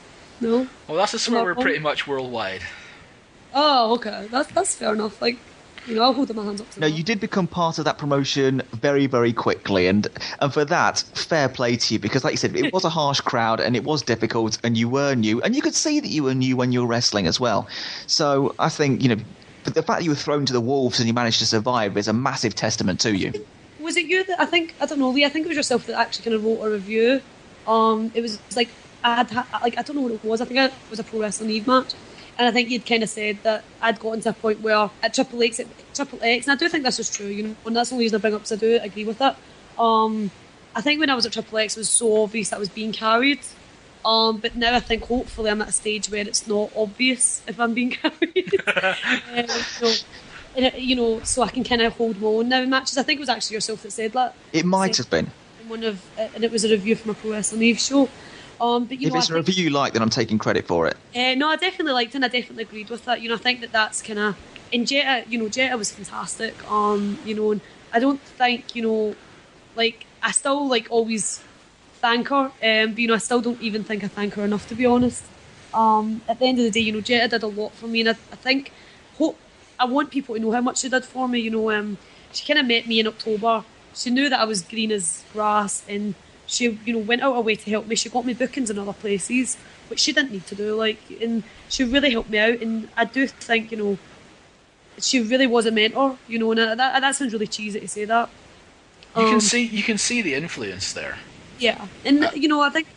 No. Well, that's a swear word pretty much worldwide. Oh, okay. That's fair enough. Like, I'll hold my hands up to that. No, you did become part of that promotion very, very quickly, and for that, fair play to you, because like you said, it was a harsh crowd, and it was difficult, and you were new, and you could see that you were new when you were wrestling as well. So I think, but the fact that you were thrown to the wolves and you managed to survive is a massive testament to you. Was it you that, I don't know, Lee, I think it was yourself that actually kind of wrote a review. It was like, I don't know what it was, I think it was a Pro Wrestling Eve match. And I think you'd kind of said that I'd gotten to a point where at Triple X, and I do think this is true, and that's the only reason I bring up, because I do agree with it. I think when I was at Triple X, it was so obvious that I was being carried. But now I think hopefully I'm at a stage where it's not obvious if I'm being carried. So I can kind of hold my own now in matches. I think it was actually yourself that said that. It might have been. And it was a review from a Pro Wrestling Eve show. But if it's a review you like, then I'm taking credit for it. No, I definitely liked it, and I definitely agreed with that. I think that's kind of... And Jetta, Jetta was fantastic. And I don't think, I still, always thank her. But, I still don't even think I thank her enough, to be honest. At the end of the day, Jetta did a lot for me, and I want people to know how much she did for me. She kind of met me in October. She knew that I was green as grass, and she, went out her way to help me. She got me bookings in other places, which she didn't need to do. And she really helped me out. And I do think, she really was a mentor. And that sounds really cheesy to say that. You can see the influence there. Yeah, and I think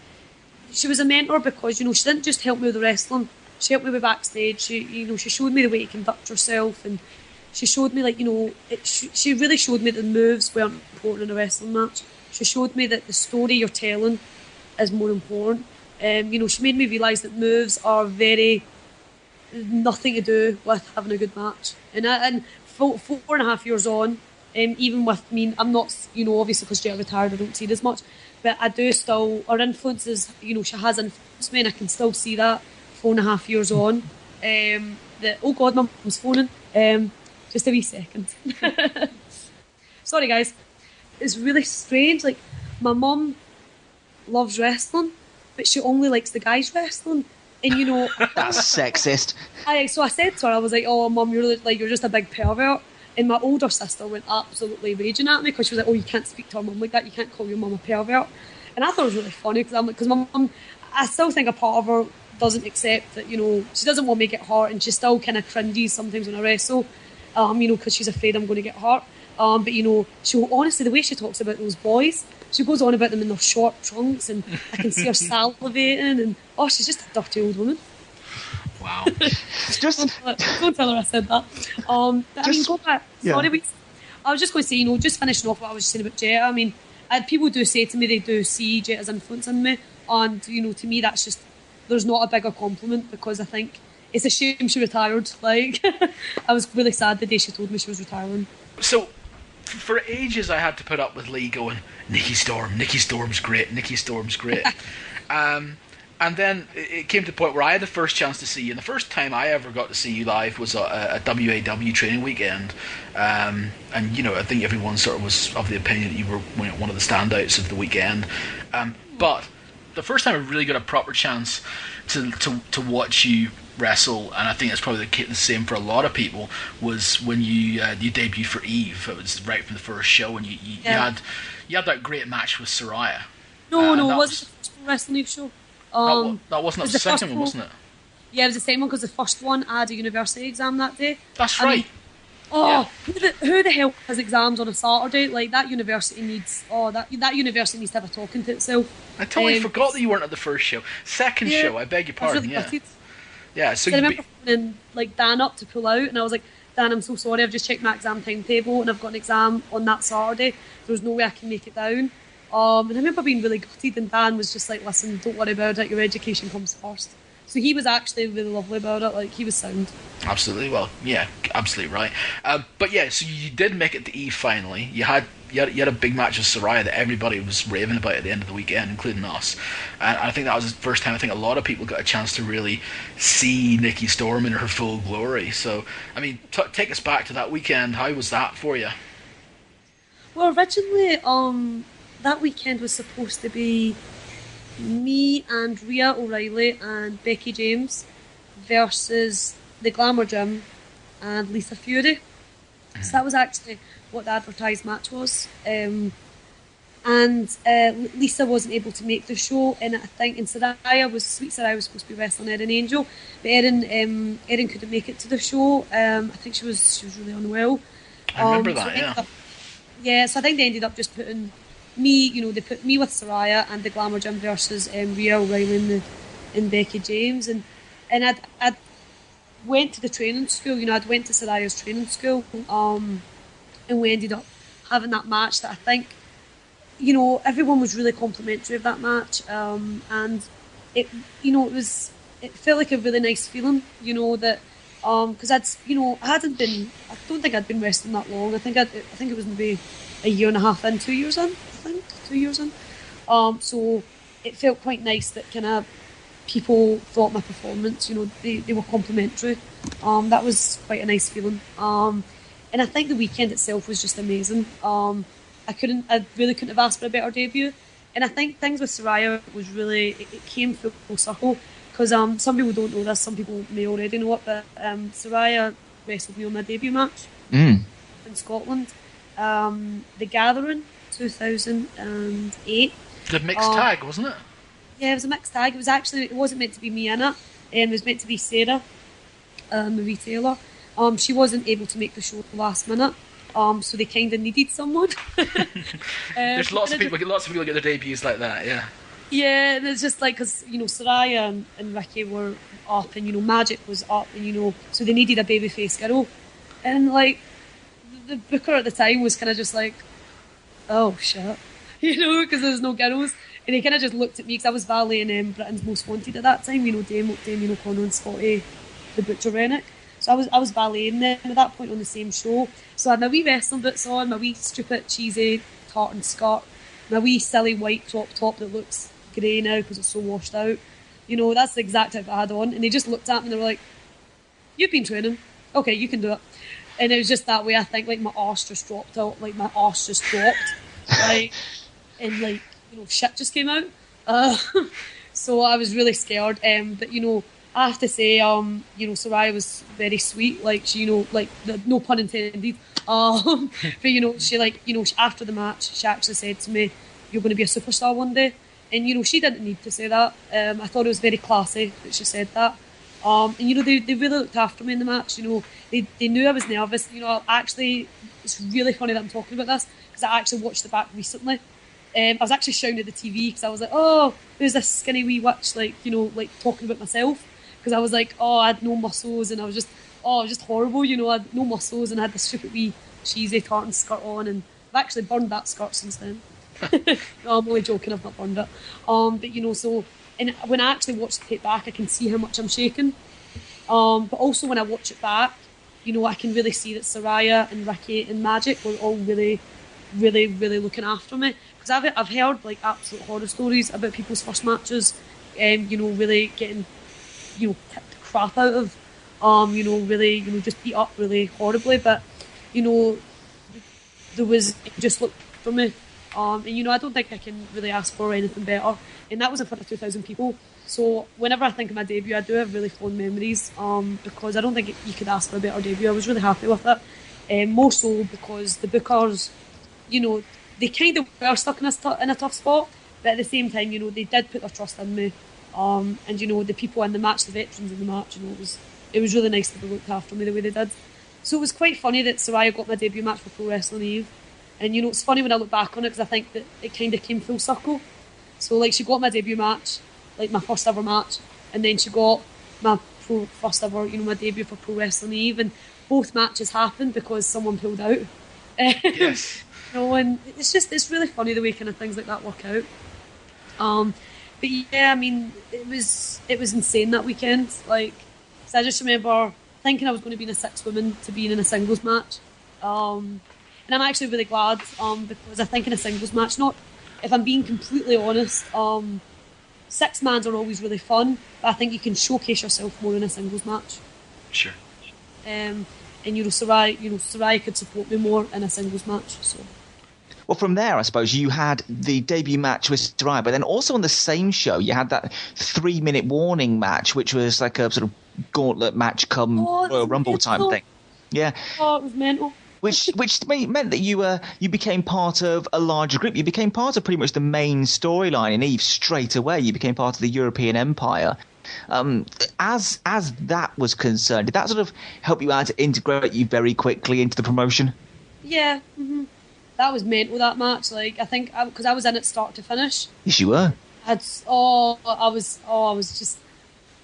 she was a mentor because she didn't just help me with the wrestling. She helped me with backstage. She showed me the way to conduct herself, and she showed me she really showed me that the moves weren't important in a wrestling match. She showed me that the story you're telling is more important. She made me realise that moves are very nothing to do with having a good match. And 4.5 years on, even with me, I'm not, obviously because Jetta retired, I don't see it as much, but I do still, her influences, she has influenced me, and I can still see that 4.5 years on. Oh God, my mum's phoning. Just a wee second. Sorry guys. It's really strange. My mum loves wrestling, but she only likes the guys wrestling. And that's sexist. So I said to her, I was like, "Oh, Mum, you're you're just a big pervert." And my older sister went absolutely raging at me because she was like, "Oh, you can't speak to her mum like that. You can't call your mum a pervert." And I thought it was really funny because my mum, I still think a part of her doesn't accept that she doesn't want me to get hurt, and she still kind of cringes sometimes when I wrestle, because she's afraid I'm going to get hurt. But she honestly, the way she talks about those boys, she goes on about them in their short trunks, and I can see her salivating, and she's just a dirty old woman. Wow. Don't tell her I said that. Go back. Yeah. Sorry, I was just going to say, just finishing off what I was saying about Jetta. People do say to me they do see Jetta's influence in me, and to me that's just, there's not a bigger compliment, because I think it's a shame she retired. I was really sad the day she told me she was retiring. So, for ages I had to put up with Lee going, Nikki Storm's great. And then it came to the point where I had the first chance to see you, and the first time I ever got to see you live was a WAW training weekend. And I think everyone sort of was of the opinion that you were one of the standouts of the weekend. But the first time I really got a proper chance to watch you wrestle, and I think that's probably the same for a lot of people, was when you debuted for Eve. It was right from the first show, and you had that great match with Saraya. No, it wasn't the first Wrestling Eve show. That wasn't the second one, wasn't it? Yeah, it was the same one, because the first one I had a university exam that day. That's right. Who the hell has exams on a Saturday? That university needs that university needs to have a talking to itself. I totally forgot that you weren't at the first show. Second show, I beg your pardon. Yeah, so I remember phoning Dan up to pull out, and I was like, Dan, I'm so sorry, I've just checked my exam timetable and I've got an exam on that Saturday. There's no way I can make it down. And I remember being really gutted, and Dan was just like, listen, don't worry about it, your education comes first. So he was actually really lovely about it. Like, he was sound. Absolutely. Well, yeah, absolutely right. But yeah, so you did make it to Eve finally. You had a big match with Saraya that everybody was raving about at the end of the weekend, including us. And I think that was the first time I think a lot of people got a chance to really see Nikki Storm in her full glory. So, I mean, take us back to that weekend. How was that for you? Well, originally, that weekend was supposed to be me and Rhea O'Reilly and Becky James versus the Glamour Gym and Lisa Fury. So that was actually what the advertised match was. And Lisa wasn't able to make the show, and I think Sweet Saraya was supposed to be wrestling Erin Angel, but Erin couldn't make it to the show. I think she was really unwell. I remember that, yeah. Yeah, so I think they ended up just putting me, they put me with Saraya and the Glamour Gym versus Rhea O'Reilly and Becky James, and I'd went to the training school, I'd went to Saraya's training school, and we ended up having that match that I think, everyone was really complimentary of that match, and it felt like a really nice feeling, that, because I don't think I'd been wrestling that long. I think it was maybe a year and a half in, 2 years in, 2 years in. So it felt quite nice that kind of people thought my performance, they were complimentary. That was quite a nice feeling. And I think the weekend itself was just amazing. I really couldn't have asked for a better debut. And I think things with Saraya was really, it came full circle. Because some people don't know this, some people may already know it, but Saraya wrestled me on my debut match in Scotland. The Gathering, 2008. The mixed tag, wasn't it? Yeah, it was a mixed tag. It wasn't meant to be me in it. It was meant to be Sarah, the retailer. She wasn't able to make the show last minute. So they kind of needed someone. There's lots of people get their debuts like that, yeah. Yeah, and it's just like, because, Saraya and Ricky were up, and, Magic was up, and, so they needed a babyface girl. And, like, the booker at the time was kind of just like, oh, shit. Because there's no girls. And he kind of just looked at me, because I was valeting Britain's Most Wanted at that time, Damien O'Connor and Scotty, the Butcher Rennick. So I was valeting them at that point on the same show. So I had my wee wrestling boots on, my wee stupid cheesy tartan skirt, my wee silly white top that looks grey now because it's so washed out. That's the exact outfit I had on. And they just looked at me and they were like, you've been training. Okay, you can do it. And it was just that way, I think, like, my arse just dropped out. Like, my arse just dropped. Like, and, like, shit just came out. So I was really scared. But, I have to say, Saraya was very sweet. Like, she, no pun intended. But, she, after the match, she actually said to me, you're going to be a superstar one day. And, she didn't need to say that. I thought it was very classy that she said that. And, they really looked after me in the match. They knew I was nervous. Actually, it's really funny that I'm talking about this, because I actually watched it back recently. I was actually shouting at the TV, because I was like, oh, who's this skinny wee witch, like talking about myself. Because I was like, oh, I had no muscles, and I was just horrible, I had no muscles, and I had this stupid wee cheesy tartan skirt on, and I've actually burned that skirt since then. No, I'm only joking, I've not burned it. But so, and when I actually watch the tape back, I can see how much I'm shaking. But also when I watch it back, I can really see that Saraya and Ricky and Magic were all really, really, really looking after me. Because I've heard, like, absolute horror stories about people's first matches, really getting, tipped the crap out of, really, just beat up really horribly. But, there was, it just looked for me. And I don't think I can really ask for anything better. And that was in front of 2,000 people. So whenever I think of my debut, I do have really fond memories. Because I don't think you could ask for a better debut. I was really happy with it. More so because the bookers, they kind of were stuck in a tough spot. But at the same time, they did put their trust in me. And the people in the match, the veterans in the match, it was really nice that they looked after me the way they did. So it was quite funny that Saraya got my debut match for Pro Wrestling Eve. And, it's funny when I look back on it, because I think that it kind of came full circle. So, like, she got my debut match, like, my first ever match, and then she got my first ever, my debut for Pro Wrestling Eve, and both matches happened because someone pulled out. Yes. And it's really funny the way kind of things like that work out. But yeah, I mean, it was insane that weekend. Like, so I just remember thinking I was going to be in a 6-woman to being in a singles match. And I'm actually really glad because I think in a singles match, not if I'm being completely honest, 6-mans are always really fun, but I think you can showcase yourself more in a singles match. Sure. And Saraya could support me more in a singles match. So. Well, from there, I suppose you had the debut match with Saraya, but then also on the same show, you had that 3-minute warning match, which was like a sort of gauntlet match come Royal Rumble type thing. Yeah. Oh, it was mental. Which meant that you became part of a larger group. You became part of pretty much the main storyline in Eve straight away. You became part of the European Empire. As that was concerned, did that sort of help you out to integrate you very quickly into the promotion? Yeah. Mm-hmm. That was mental, that match. Like, I think because I was in it start to finish. Yes, you were. It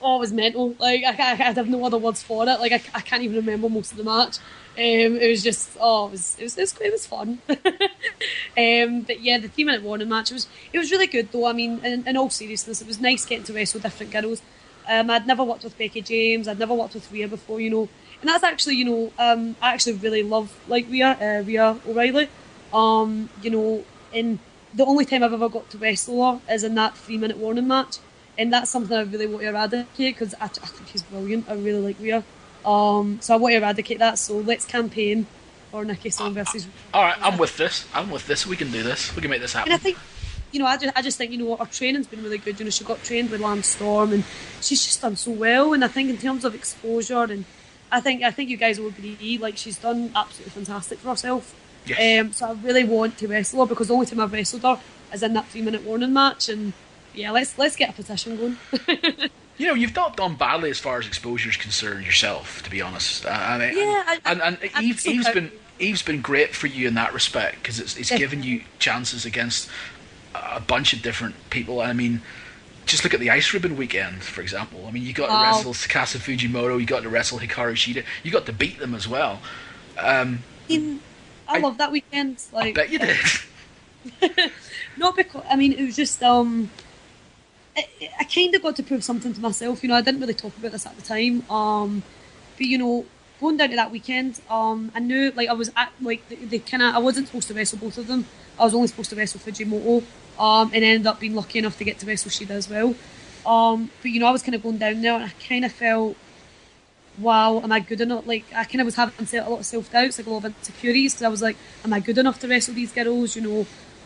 was mental. Like, I have no other words for it. Like, I can't even remember most of the match. It was just, it was fun. But yeah, the 3-minute warning match, it was really good though. I mean, in all seriousness, it was nice getting to wrestle different girls. I'd never worked with Becky James, I'd never worked with Rhea before, and that's actually, I actually really love, like, Rhea O'Reilly. And the only time I've ever got to wrestle her is in that 3-minute warning match. And that's something I really want to eradicate because I think she's brilliant. I really like Rhea. So I want to eradicate that. So let's campaign for Nikki Storm versus. All right, I'm with this. We can do this. We can make this happen. And I think, I just think, her training's been really good. She got trained with Lance Storm, and she's just done so well. And I think in terms of exposure, and I think you guys will agree, like, she's done absolutely fantastic for herself. Yes. So I really want to wrestle her because the only time I've wrestled her is in that 3-minute warning match, and yeah, let's get a petition going. You've not done badly as far as exposure is concerned yourself, to be honest. Eve's been great for you in that respect because it's given you chances against a bunch of different people. I mean, just look at the Ice Ribbon weekend, for example. I mean, you got to wrestle Tsukasa Fujimoto, you got to wrestle Hikaru Shida, you got to beat them as well. I love that weekend. Like, I bet you did. Not because, I mean, it was just, I kind of got to prove something to myself. I didn't really talk about this at the time. But, going down to that weekend, I knew, like, I was at, like, I wasn't supposed to wrestle both of them. I was only supposed to wrestle Fujimoto, and ended up being lucky enough to get to wrestle Shida as well. But, I was kind of going down there, and I kind of felt, wow, am I good enough? Like, I kind of was having a lot of self-doubts, like a lot of insecurities, because I was like, am I good enough to wrestle these girls?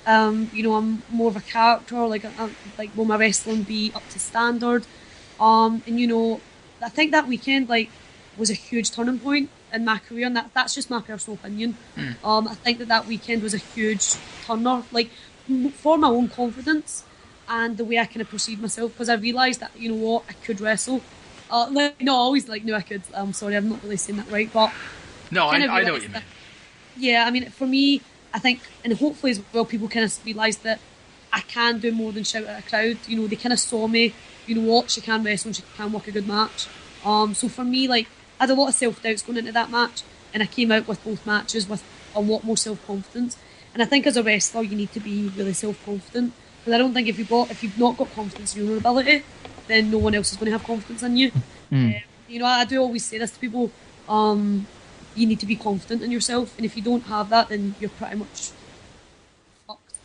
I'm more of a character, like will my wrestling be up to standard? And I think that weekend, like, was a huge turning point in my career, and that's just my personal opinion. I think that weekend was a huge turner, like, for my own confidence and the way I kind of perceived myself, because I realised that, I could wrestle. I always knew I could. I'm sorry, I'm not really saying that right, but no, I know what you mean. Yeah, I mean, for me, I think, and hopefully as well, people kind of realise that I can do more than shout at a crowd. They kind of saw me. She can wrestle and she can work a good match. So for me, like, I had a lot of self-doubts going into that match, and I came out with both matches with a lot more self-confidence. And I think as a wrestler, you need to be really self-confident, because I don't think if you've not got confidence in your own ability, then no one else is going to have confidence in you. I do always say this to people. You need to be confident in yourself, and if you don't have that, then you're pretty much fucked.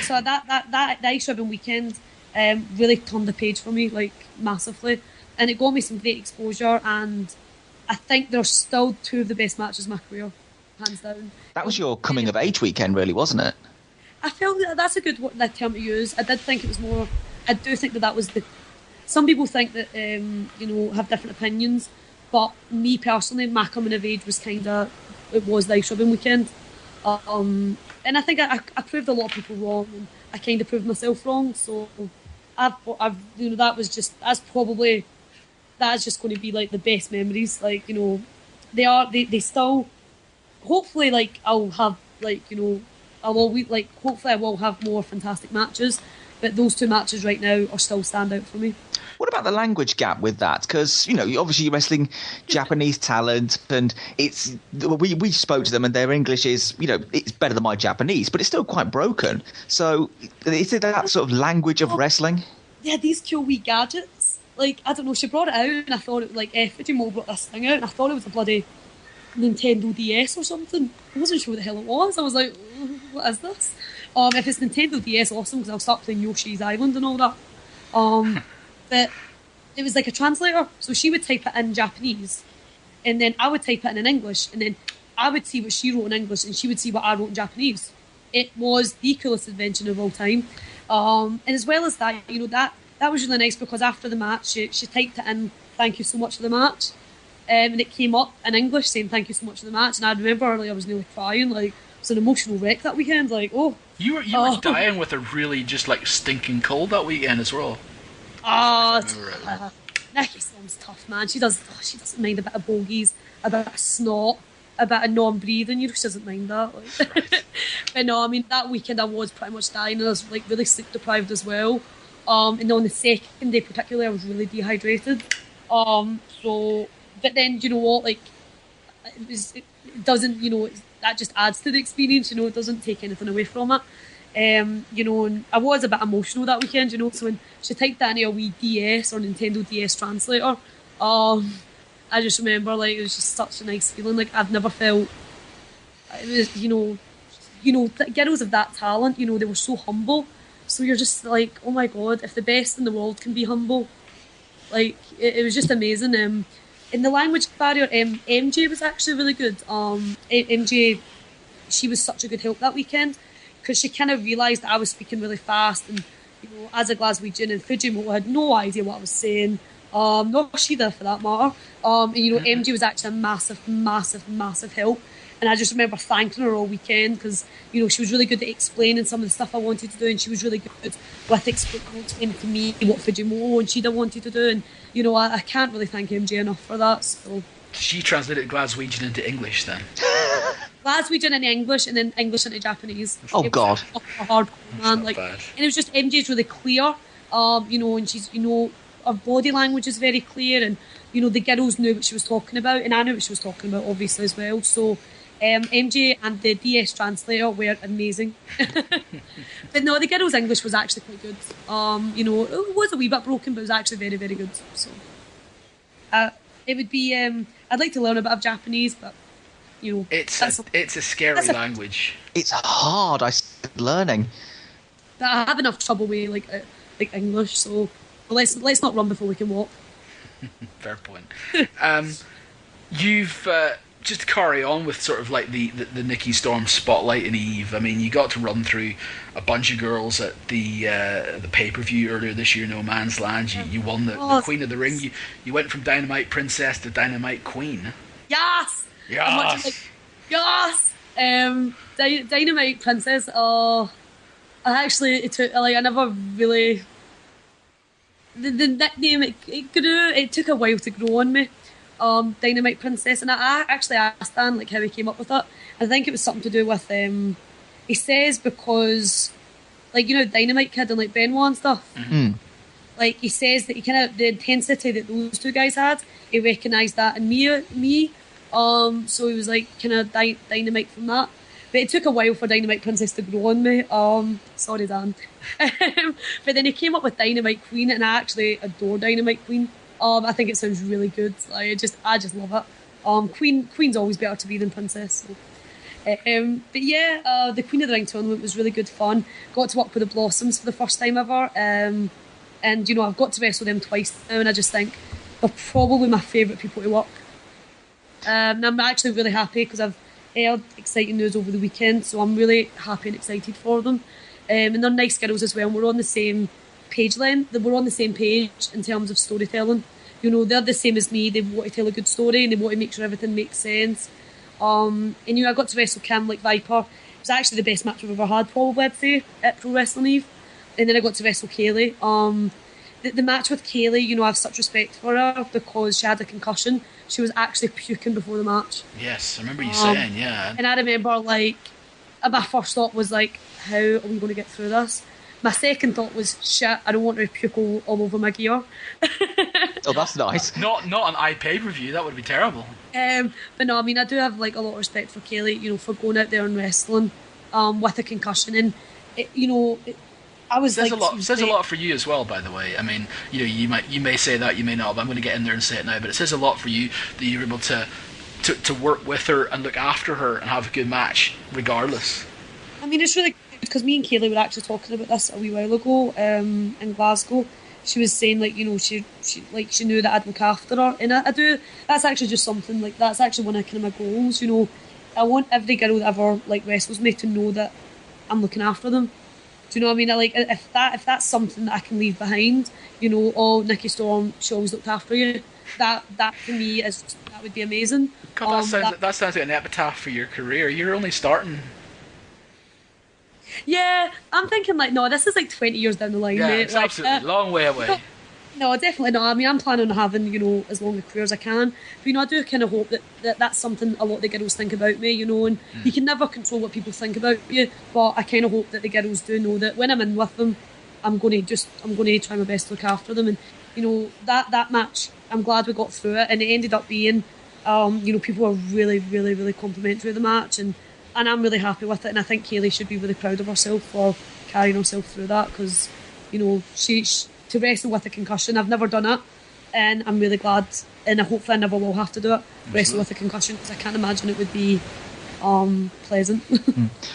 So that Ice Ribbon weekend really turned the page for me, like, massively, and it got me some great exposure, and I think they're still two of the best matches of my career, hands down. That was your coming of age weekend, really, wasn't it? I felt that's a good term to use. I did think it was more. I do think that was the. Some people think that have different opinions, but me personally, my coming of age was it was the Ice Ribbon weekend, and I think I proved a lot of people wrong, and I kind of proved myself wrong. So that's just going to be like the best memories. Like, they still. Hopefully, like, I'll have, like, hopefully I will have more fantastic matches. But those two matches right now are still stand out for me. What about the language gap with that? Because, you know, obviously you're wrestling Japanese talent, and we spoke to them, and their English is, you know, it's better than my Japanese, but it's still quite broken. So is it that sort of language of wrestling? Yeah, these cool wee gadgets. Like, I don't know, she brought it out, and I thought it, like, Fujimoto brought this thing out, and I thought it was a bloody Nintendo DS or something. I wasn't sure what the hell it was. I was like, what is this? If it's Nintendo DS, awesome, because I'll start playing Yoshi's Island and all that. But it was like a translator, so she would type it in Japanese, and then I would type it in English, and then I would see what she wrote in English, and she would see what I wrote in Japanese. It was the coolest invention of all time. And as well as that, you know, that was really nice, because after the match, she typed it in, thank you so much for the match, and it came up in English saying thank you so much for the match, and I remember, like, I was nearly crying, like, it was an emotional wreck that weekend, like, oh. You were dying with a really just, like, stinking cold that weekend as well. Nikki Storm's tough, man. She doesn't mind a bit of bogies, a bit of snot, a bit of non-breathing. You know, she doesn't mind that. Like. But no, I mean, that weekend I was pretty much dying, and I was, like, really sleep deprived as well. And on the second day particularly, I was really dehydrated. But then, you know what, like, it doesn't, you know, that just adds to the experience, you know, it doesn't take anything away from it. You know, and I was a bit emotional that weekend, you know, so when she typed that in a wee DS or Nintendo DS translator, I just remember, like, it was just such a nice feeling. Like, I've never felt, it was, you know, girls of that talent, you know, they were so humble, so you're just like, oh my god, if the best in the world can be humble, like, it was just amazing. In the language barrier, MJ was actually really good. MJ, she was such a good help that weekend, because she kind of realised that I was speaking really fast, and, you know, as a Glaswegian, and Fujimoto had no idea what I was saying, nor Shida for that matter. And, you know, MJ was actually a massive, massive, massive help, and I just remember thanking her all weekend, because, you know, she was really good at explaining some of the stuff I wanted to do, and she was really good with explaining to me what Fujimoto and Shida wanted to do, and, you know, I can't really thank MJ enough for that. So she translated Glaswegian into English then. Glaswegian in English, and then English into Japanese. Oh, God. A hard man. Like, bad. and it was just, MJ's really clear, you know, and she's, you know, her body language is very clear, and, you know, the girls knew what she was talking about, and I knew what she was talking about, obviously, as well. So, MJ and the DS translator were amazing. But no, the girls' English was actually quite good. You know, it was a wee bit broken, but it was actually very, very good. So, it would be, I'd like to learn a bit of Japanese, but, you know, it's a scary language. It's hard. I started learning. I have enough trouble with like English, so let's not run before we can walk. Fair point. You've just to carry on with sort of like the Nikki Storm spotlight in Eve. I mean, you got to run through a bunch of girls at the pay-per-view earlier this year, No Man's Land. You won the Queen of the Ring. You went from Dynamite Princess to Dynamite Queen. Yes. Yes. Yes. Dynamite Princess. Oh, it took, like, I never really. The nickname it took a while to grow on me. Dynamite Princess, and I actually asked Stan like how he came up with it. I think it was something to do with he says, because, like, you know, Dynamite Kid and like Benoit and stuff. Mm-hmm. Like, he says that he kind of, the intensity that those two guys had, he recognised that in me. So he was like kind of Dynamite from that. But it took a while for Dynamite Princess to grow on me. Sorry, Dan. But then he came up with Dynamite Queen, and I actually adore Dynamite Queen. I think it sounds really good. I just love it. Queen's always better to be than Princess. So. But yeah, the Queen of the Ring tournament was really good fun. Got to work with the Blossoms for the first time ever. And, you know, I've got to wrestle them twice now, and I just think they're probably my favourite people to work. And I'm actually really happy because I've heard exciting news over the weekend, so I'm really happy and excited for them. And they're nice girls as well, and we're on the same page length. We're on the same page in terms of storytelling. You know, they're the same as me. They want to tell a good story, and they want to make sure everything makes sense. And, you know, I got to wrestle Kim like Viper. It was actually the best match I've ever had, probably, I'd say, at Pro Wrestling Eve. And then I got to wrestle Kaylee. The match with Kaylee, you know, I have such respect for her because she had a concussion. She was actually puking before the match. Yes, I remember you saying, yeah. And I remember, like, my first thought was, like, how are we going to get through this? My second thought was, shit, I don't want to puke all over my gear. Oh, that's nice. Not an iPay-per-view. That would be terrible. But no, I mean, I do have like a lot of respect for Kaylee, you know, for going out there and wrestling with a concussion, and I was says like, says a lot for you as well. By the way, I mean, you know, you may say that, you may not, but I'm going to get in there and say it now. But it says a lot for you that you're able to work with her and look after her and have a good match, regardless. I mean, it's really good because me and Kaylee were actually talking about this a wee while ago in Glasgow. She was saying, like, you know, she knew that I'd look after her, and I do. That's actually just something, like, that's actually one of kind of my goals. You know, I want every girl that ever like wrestles me to know that I'm looking after them. Do you know what I mean? Like, if that's something that I can leave behind, you know, oh, Nikki Storm, she always looked after you. That for me that would be amazing. God, that sounds like an epitaph for your career. You're only starting. Yeah, I'm thinking like, no, this is like 20 years down the line, yeah, mate. It's like, absolutely long way away. No, definitely not. I mean, I'm planning on having, you know, as long a career as I can. But, you know, I do kind of hope that that's something a lot of the girls think about me, you know, and you can never control what people think about you, but I kind of hope that the girls do know that when I'm in with them, I'm going to try my best to look after them. And, you know, that match, I'm glad we got through it, and it ended up being, you know, people were really, really, really complimentary of the match, and I'm really happy with it, and I think Kaylee should be really proud of herself for carrying herself through that, because, you know, she to wrestle with a concussion, I've never done it, and I'm really glad, and hopefully I never will have to do it, wrestle with a concussion, because I can't imagine it would be pleasant.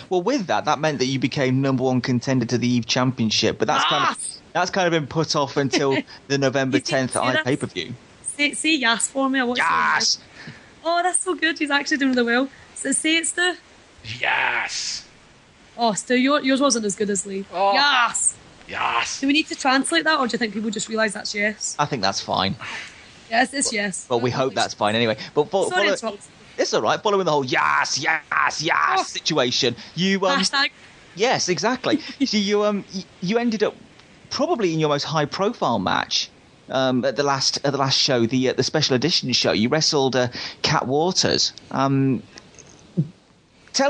Well, with that meant that you became number one contender to the Eve Championship, but that's kind of been put off until the November 10th iPay-per-view. Say yes for me. I watched Yes! Oh, that's so good. He's actually doing really well. So say it, Stu. Yes. Oh, Stu, yours wasn't as good as Lee. Oh. Yes. Yes. Do we need to translate that, or do you think people just realise that's yes? I think that's fine. Yes, it's yes. Well, we hope that's fine anyway. But it's all right. Following the whole yes situation, you hashtag. Yes, exactly. So you ended up probably in your most high-profile match at the last show, the special edition show. You wrestled Kat Waters. Tell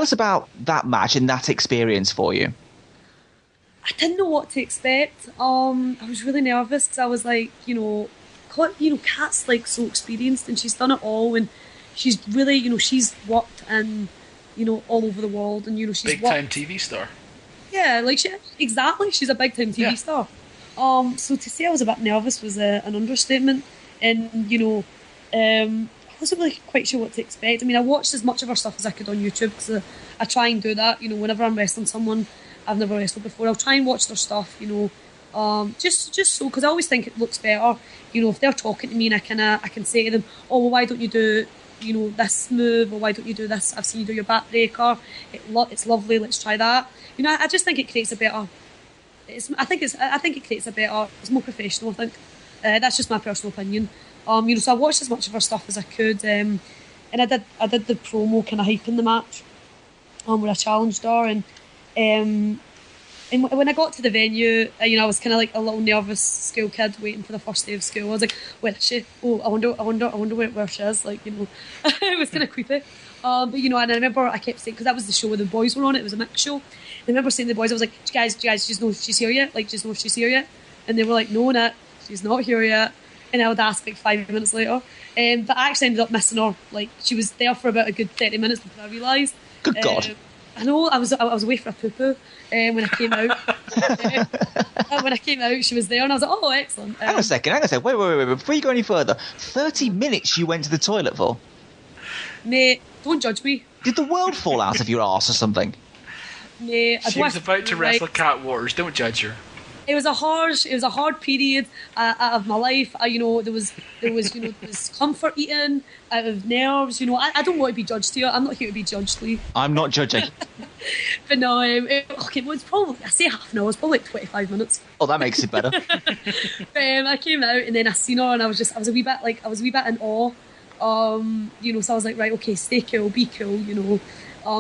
us about that match and that experience for you. I didn't know what to expect. I was really nervous because I was like, Kat's like so experienced and she's done it all, and she's really, she's worked in, all over the world, and she's big time TV star. Yeah, like exactly. She's a big time TV star. So to say I was a bit nervous was an understatement, and I wasn't really quite sure what to expect. I mean, I watched as much of her stuff as I could on YouTube, because I try and do that. Whenever I'm wrestling someone I've never wrestled before, I'll try and watch their stuff. Just so, because I always think it looks better. If they're talking to me and I can say to them, oh, well, why don't you do this move, or why don't you do this? I've seen you do your backbreaker. It's lovely. Let's try that. I just think it creates a better. I think it creates a better. It's more professional. I think that's just my personal opinion. So I watched as much of her stuff as I could, and I did the promo kind of hyping the match, where I challenged her, and when I got to the venue, I was kind of like a little nervous school kid waiting for the first day of school. I was like, where is she? Oh, I wonder where she is. Like, it was kind of creepy. But and I remember I kept saying, because that was the show where the boys were on it was a mixed show. I remember saying to the boys, I was like, do you guys just know if she's here yet? Like, just know if she's here yet? And they were like, no, Nat, she's not here yet. And I would ask like 5 minutes later. But I actually ended up missing her. Like, she was there for about a good 30 minutes before I realised. Good God. I know, I was away for a poo-poo when I came out. When I came out, she was there, and I was like, oh, excellent. Hang on a second. Wait. Before you go any further, 30 minutes you went to the toilet for? Mate, don't judge me. Did the world fall out of your arse or something? Mate, she was about to wrestle Kat Waters. Don't judge her. It was a hard period out of my life. There was comfort eating out of nerves. I don't want to be judged here. I'm not here to be judged, Lee. I'm not judging. But no, it was probably, I say half an hour. It was probably like 25 minutes. Oh, that makes it better. But, I came out and then I seen her, and I was a wee bit in awe. So I was like, right, okay, stay cool, be cool.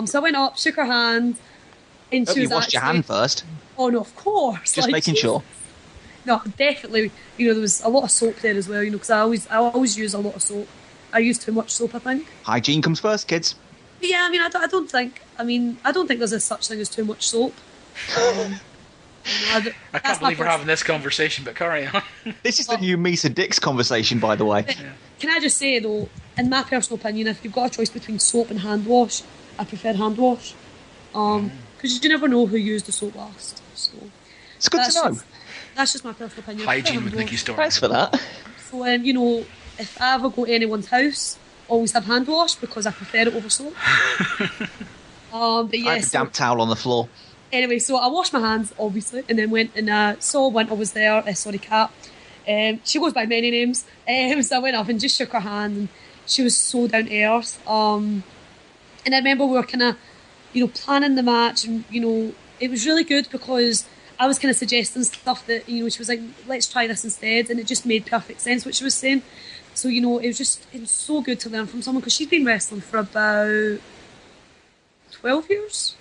So I went up, shook her hand, and she was washed your hand first. Oh no, of course. Just making sure. No, definitely. There was a lot of soap there as well. Because I always use a lot of soap. I use too much soap, I think. Hygiene comes first, kids. But yeah, I don't think there's a such thing as too much soap. I can't believe we're having this conversation, but carry on. This is the new Misa Dix conversation, by the way. Can I just say, though, in my personal opinion, if you've got a choice between soap and hand wash, I prefer hand wash. Because you never know who used the soap last. So It's good to know. That's just my personal opinion. Hygiene with Nikki Storm. Thanks for that. So, if I ever go to anyone's house, always have hand wash because I prefer it over soap. But yeah, I have a damp towel on the floor. Anyway, so I washed my hands, obviously, and then went and saw Winter was there, Kat. She goes by many names. So I went up and just shook her hand, and she was so down to earth. And I remember we were kind of, planning the match, and, it was really good because I was kind of suggesting stuff that, she was like, let's try this instead, and it just made perfect sense what she was saying. So, it was so good to learn from someone, because she's been wrestling for about 12 years?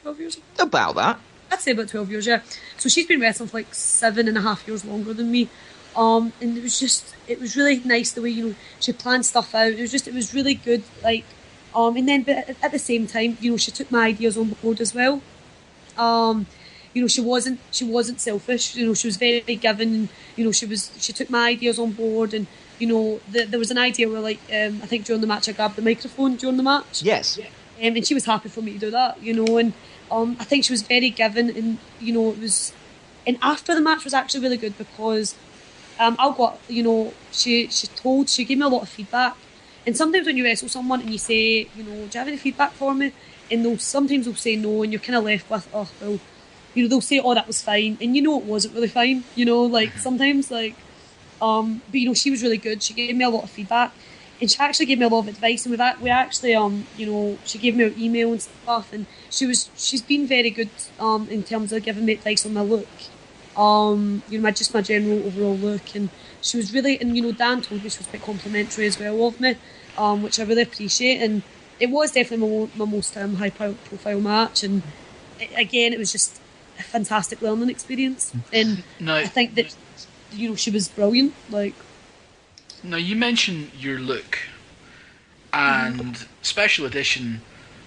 12 years? About that. I'd say about 12 years, yeah. So she's been wrestling for like 7.5 years longer than me. And it was really nice the way, she planned stuff out. It was really good, like, and then, but at the same time, she took my ideas on board as well. She wasn't selfish. She was very giving. And, she took my ideas on board, and there was an idea where, like, I think during the match I grabbed the microphone during the match. Yes. And she was happy for me to do that, and I think she was very giving, and it was. And after the match was actually really good because she gave me a lot of feedback. And sometimes when you wrestle someone and you say, do you have any feedback for me? And sometimes they'll say no, and you're kind of left with, oh, well, they'll say, oh, that was fine. And it wasn't really fine, like sometimes, like, but she was really good. She gave me a lot of feedback, and she actually gave me a lot of advice. And we actually, she gave me her email and stuff, and she's been very good, in terms of giving me advice on my look. My general overall look, and she was really, and Dan told me she was quite complimentary as well of me, which I really appreciate. And it was definitely my most high profile match, and it was just a fantastic learning experience. And I think that she was brilliant. Like, now you mentioned your look, and Special Edition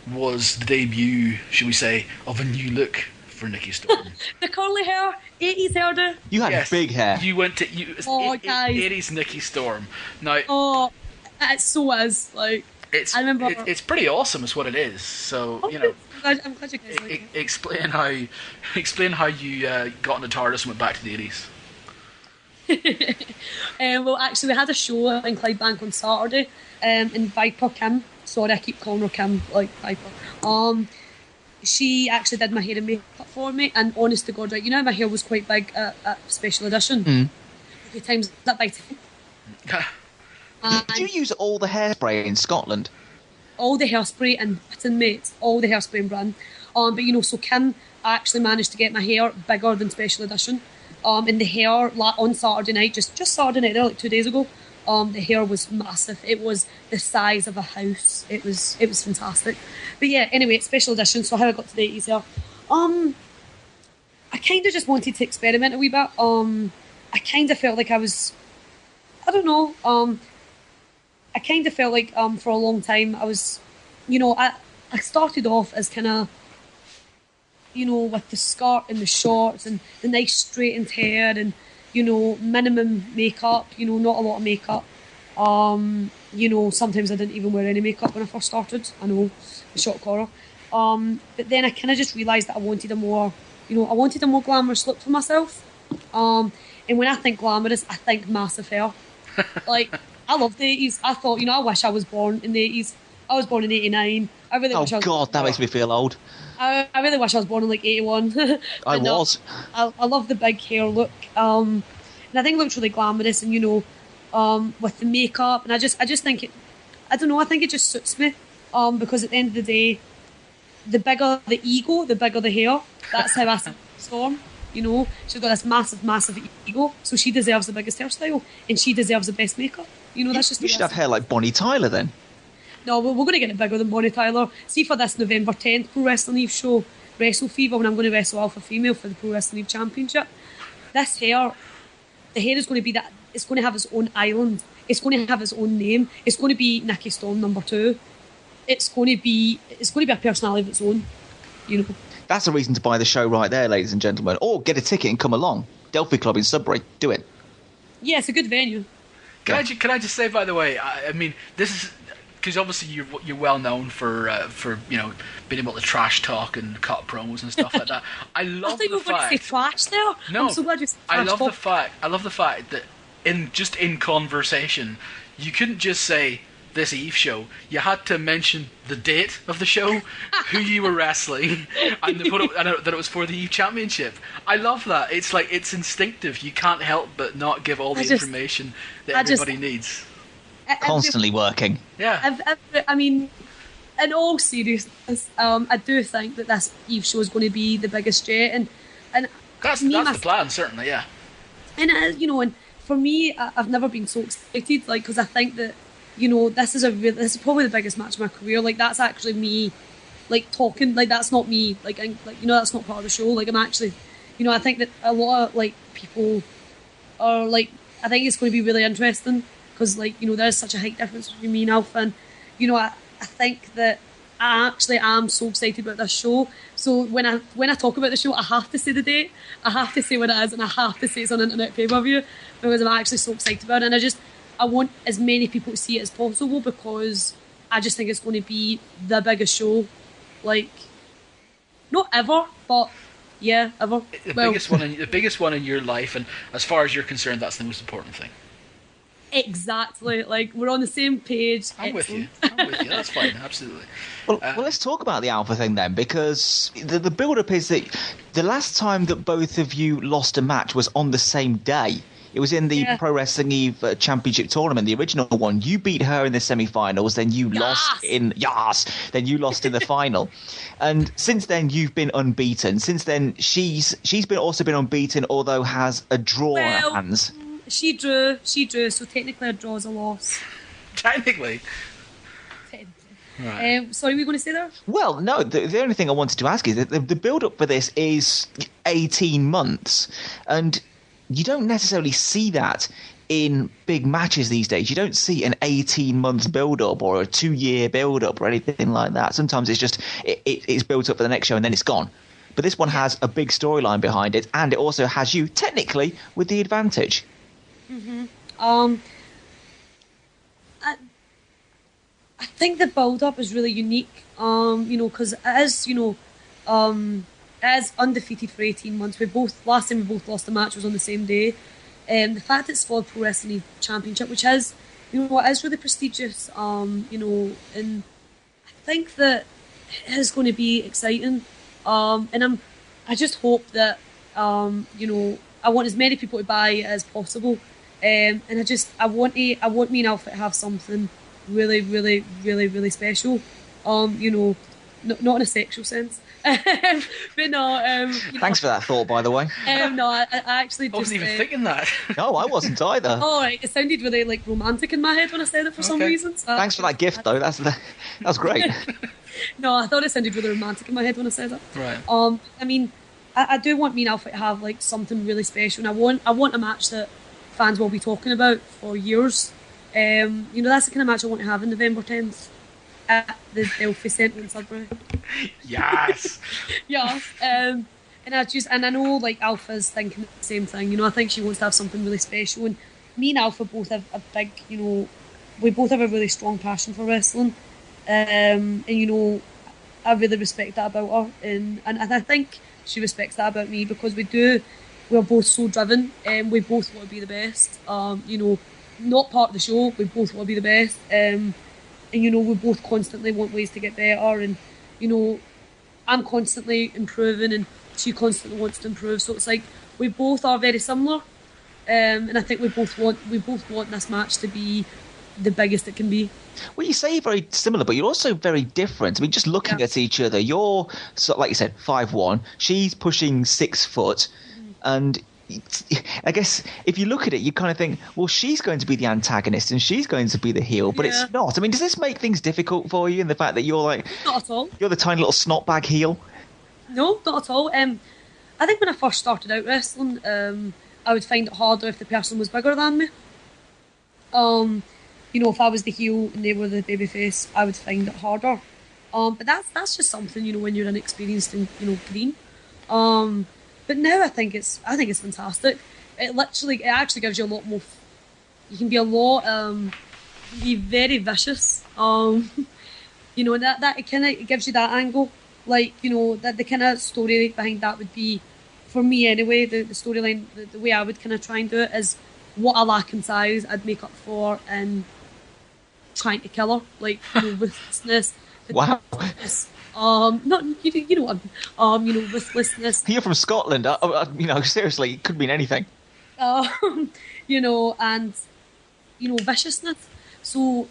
was the debut, should we say, of a new look for Nikki Storm. The curly hair, 80s hairdo. You had big hair. You went to guys. 80s Nikki Storm. Now, it so is. Like, I remember. It's pretty awesome, is what it is. So I'm glad you guys like it. Explain how you got in the TARDIS and went back to the 80s. Well, actually, we had a show in Clydebank on Saturday, and Viper Kim. Sorry, I keep calling her Kim, like Viper. She actually did my hair and makeup for me, and honest to God, right, my hair was quite big at Special Edition. Okay, times that big. Did you use all the hairspray in Scotland? All the hairspray and button, mate. All the hairspray and brand. But so Kim actually managed to get my hair bigger than Special Edition. And the hair on Saturday night, just Saturday night, like 2 days ago, the hair was massive. It was the size of a house. It was fantastic. But yeah, anyway, it's Special Edition. So how I got to the 80s here. I kind of just wanted to experiment a wee bit. I kind of felt like I was, I don't know. I kind of felt like for a long time I was, I started off as kind of, with the skirt and the shorts and the nice straightened hair and, minimum makeup, not a lot of makeup. Sometimes I didn't even wear any makeup when I first started. I know, the shock horror. But then I kind of just realised that I wanted a more glamorous look for myself. And when I think glamorous, I think massive hair. Like, I love the 80s. I thought, I wish I was born in the 80s. I was born in 89. I really wish I was. Oh, God, that makes me feel old. I really wish I was born in, like, 81. I was. I love the big hair look. And I think it looks really glamorous and, with the makeup. And I just think I don't know, I think it just suits me. Because at the end of the day, the bigger the ego, the bigger the hair. That's how I see Storm. She's got this massive ego, so she deserves the biggest hairstyle, and she deserves the best makeup. That's just. You should have hair like Bonnie Tyler then. No, we're going to get it bigger than Bonnie Tyler. See, for this November 10th Pro Wrestling Eve show, WrestleFever, when I'm going to wrestle Alpha Female for the Pro Wrestling Eve Championship, this hair, the hair is going to be that. It's going to have its own island. It's going to have its own name. It's going to be Nikki Storm #2. It's going to be a personality of its own. That's a reason to buy the show right there, ladies and gentlemen. Or get a ticket and come along. Delphi Club in Sudbury. Do it. Yeah, it's a good venue. Can I just say, by the way, I mean, this is because obviously you're well known for being able to trash talk and cut promos and stuff like that. I love the fact. I think we're going to say trash there. No, I'm so glad you said trash. I love the fact that in conversation, you couldn't just say this Eve show. You had to mention the date of the show, who you were wrestling, and that it was for the Eve Championship. I love that. It's like it's instinctive. You can't help but not give all the information that everybody needs. Constantly working. Yeah. I mean, in all seriousness, I do think that this Eve show is going to be the biggest yet, and that's the plan, certainly. Yeah. And and for me, I've never been so excited, like, because I think that this is probably the biggest match of my career. Like, that's actually me, like, talking. Like, that's not me. Like that's not part of the show. Like, I'm actually, I think that a lot of like people are like, I think it's going to be really interesting. Because, like, there's such a height difference between me and Alpha. And, I think that I actually am so excited about this show. So when I talk about the show, I have to say the date, I have to say what it is, and I have to say it's on internet pay-per-view, because I'm actually so excited about it. And I want as many people to see it as possible, because I just think it's going to be the biggest show. Like, not ever, but yeah, ever. The biggest one in your life, and as far as you're concerned, that's the most important thing. Exactly. Like, we're on the same page. I'm with you. That's fine. Absolutely. Well, let's talk about the Alpha thing then, because the build-up is that the last time that both of you lost a match was on the same day. It was in the Pro Wrestling Eve Championship tournament, the original one. You beat her in the semi-finals, then you lost in the final. And since then, you've been unbeaten. Since then, she's also been unbeaten, although has a draw on her hands. She drew, so technically a draw is a loss. Technically. Right. Sorry, were you going to say that? Well, no, the only thing I wanted to ask is that the build-up for this is 18 months, and you don't necessarily see that in big matches these days. You don't see an 18-month build-up or a 2-year build-up or anything like that. Sometimes it's just it's built up for the next show and then it's gone. But this one has a big storyline behind it, and it also has you, technically, with the advantage. Mm-hmm. I think the build-up is really unique, because it is, as undefeated for 18 months. Last time we both lost a match was on the same day. The fact it's for the Pro Wrestling Championship, which is, it is really prestigious, and I think that it is going to be exciting. And I just hope that, I want as many people to buy it as possible. And I want me and Alpha to have something really, really, really, really special. Not in a sexual sense, but no. Thanks for that thought, by the way. No, I actually just... I wasn't even thinking that. No, I wasn't either. Oh, right. It sounded really like romantic in my head when I said it for some reason. So thanks for that gift, though. That's great. No, I thought it sounded really romantic in my head when I said it. Right. I mean, I do want me and Alpha to have like something really special, and I want a match that fans will be talking about for years. That's the kind of match I want to have on November 10th at the Delphi Centre in Sudbury. Yes. Yeah. And I know like Alpha's thinking the same thing. I think she wants to have something really special, and me and Alpha both have a big, we both have a really strong passion for wrestling. And I really respect that about her, and I think she respects that about me, because we're both so driven, and we both want to be the best. Not part of the show, we both want to be the best, and we both constantly want ways to get better, and I'm constantly improving and she constantly wants to improve, so it's like we both are very similar, and I think we both want this match to be the biggest it can be. Well, you say you're very similar, but you're also very different. I mean, just looking at each other, you're, like you said, 5'1", she's pushing 6 foot, and I guess if you look at it, you kind of think, well, she's going to be the antagonist and she's going to be the heel, but it's not. I mean, does this make things difficult for you in the fact that you're like... Not at all. You're the tiny little snotbag heel? No, not at all. I think when I first started out wrestling, I would find it harder if the person was bigger than me. If I was the heel and they were the babyface, I would find it harder. But that's just something, when you're inexperienced and, green. But now I think it's fantastic. It actually gives you a lot more. You can be be very vicious. And that it kind of gives you that angle. Like, that the kind of story behind that would be, for me anyway, the storyline, the way I would kind of try and do it is what I lack in size, I'd make up for in trying to kill her. Like, ruthlessness. Wow. Not you know what ruthlessness. You're from Scotland. Seriously, it could mean anything. And viciousness. So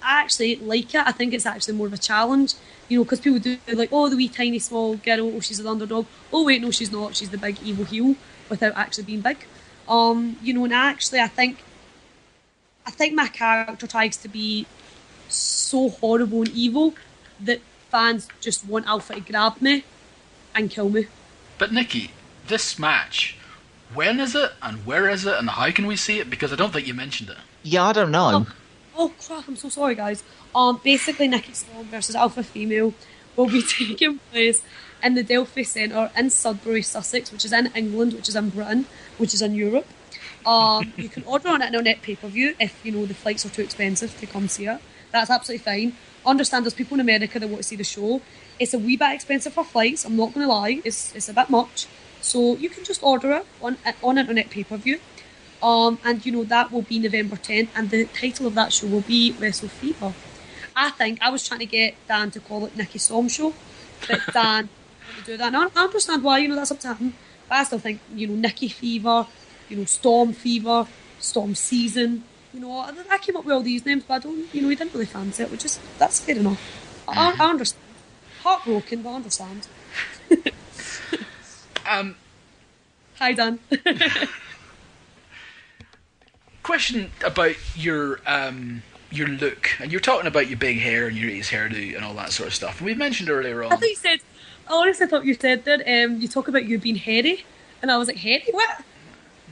I actually like it. I think it's actually more of a challenge. Because people do like, oh, the wee tiny small girl, oh, she's an underdog. Oh wait, no, she's not. She's the big evil heel without actually being big. And actually, I think my character tries to be so horrible and evil that fans just want Alpha to grab me and kill me. But Nikki, this match, when is it and where is it and how can we see it? Because I don't think you mentioned it. Yeah, I don't know. Oh crap, I'm so sorry guys. Basically Nikki Storm versus Alpha Female will be taking place in the Delphi Centre in Sudbury, Sussex, which is in England, which is in Britain, which is in Europe. You can order on internet pay-per-view if the flights are too expensive to come see it. That's absolutely fine. Understand there's people in America that want to see the show. It's a wee bit expensive for flights, I'm not going to lie. It's a bit much. So you can just order it on internet pay-per-view. And that will be November 10th, and the title of that show will be WrestleFever. I was trying to get Dan to call it Nikki Storm Show, but Dan didn't do that. And I understand why, that's up to him. But I still think, Nikki Fever, Storm Fever, Storm Season. I came up with all these names, but I don't, he didn't really fancy it, that's fair enough. I understand. Heartbroken, but I understand. Hi, Dan. Question about your look, and you're talking about your big hair and your 80s hairdo and all that sort of stuff. And we mentioned earlier on. I honestly thought you said that you talk about you being hairy, and I was like, hairy? What?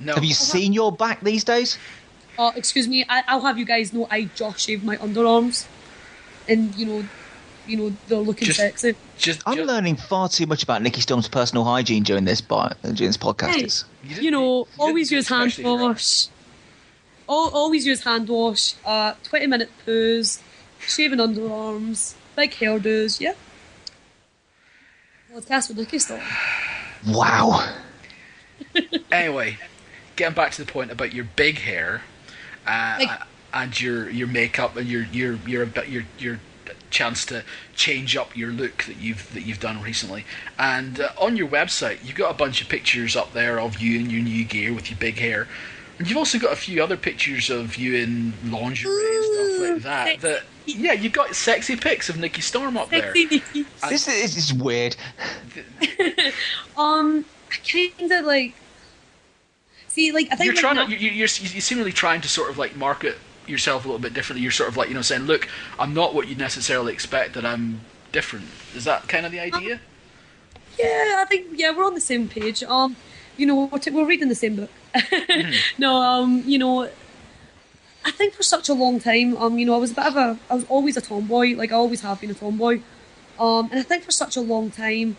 No. Have you seen your back these days? Excuse me. I'll have you guys know I just shaved my underarms, and they're looking sexy. I'm learning far too much about Nikki Storm's personal hygiene during this podcast. Hey, always use hand wash. Always use hand wash, 20-minute poos, shaving underarms, big hairdos, yeah. Podcast with Nikki Storm. Wow. Anyway, getting back to the point about your big hair, and your makeup and your chance to change up your look that you've done recently, and on your website you've got a bunch of pictures up there of you in your new gear with your big hair. And you've also got a few other pictures of you in lingerie and stuff like that. You've got sexy pics of Nikki Storm up there. Nikki. This is weird. I kind of like. See, like I think you're trying to. You seem really trying to sort of like market yourself a little bit differently. You're sort of like saying, "Look, I'm not what you'd necessarily expect, and I'm different." Is that kind of the idea? Yeah, I think we're on the same page. We're reading the same book. No, I think for such a long time, I was always a tomboy, like I always have been a tomboy. And I think for such a long time,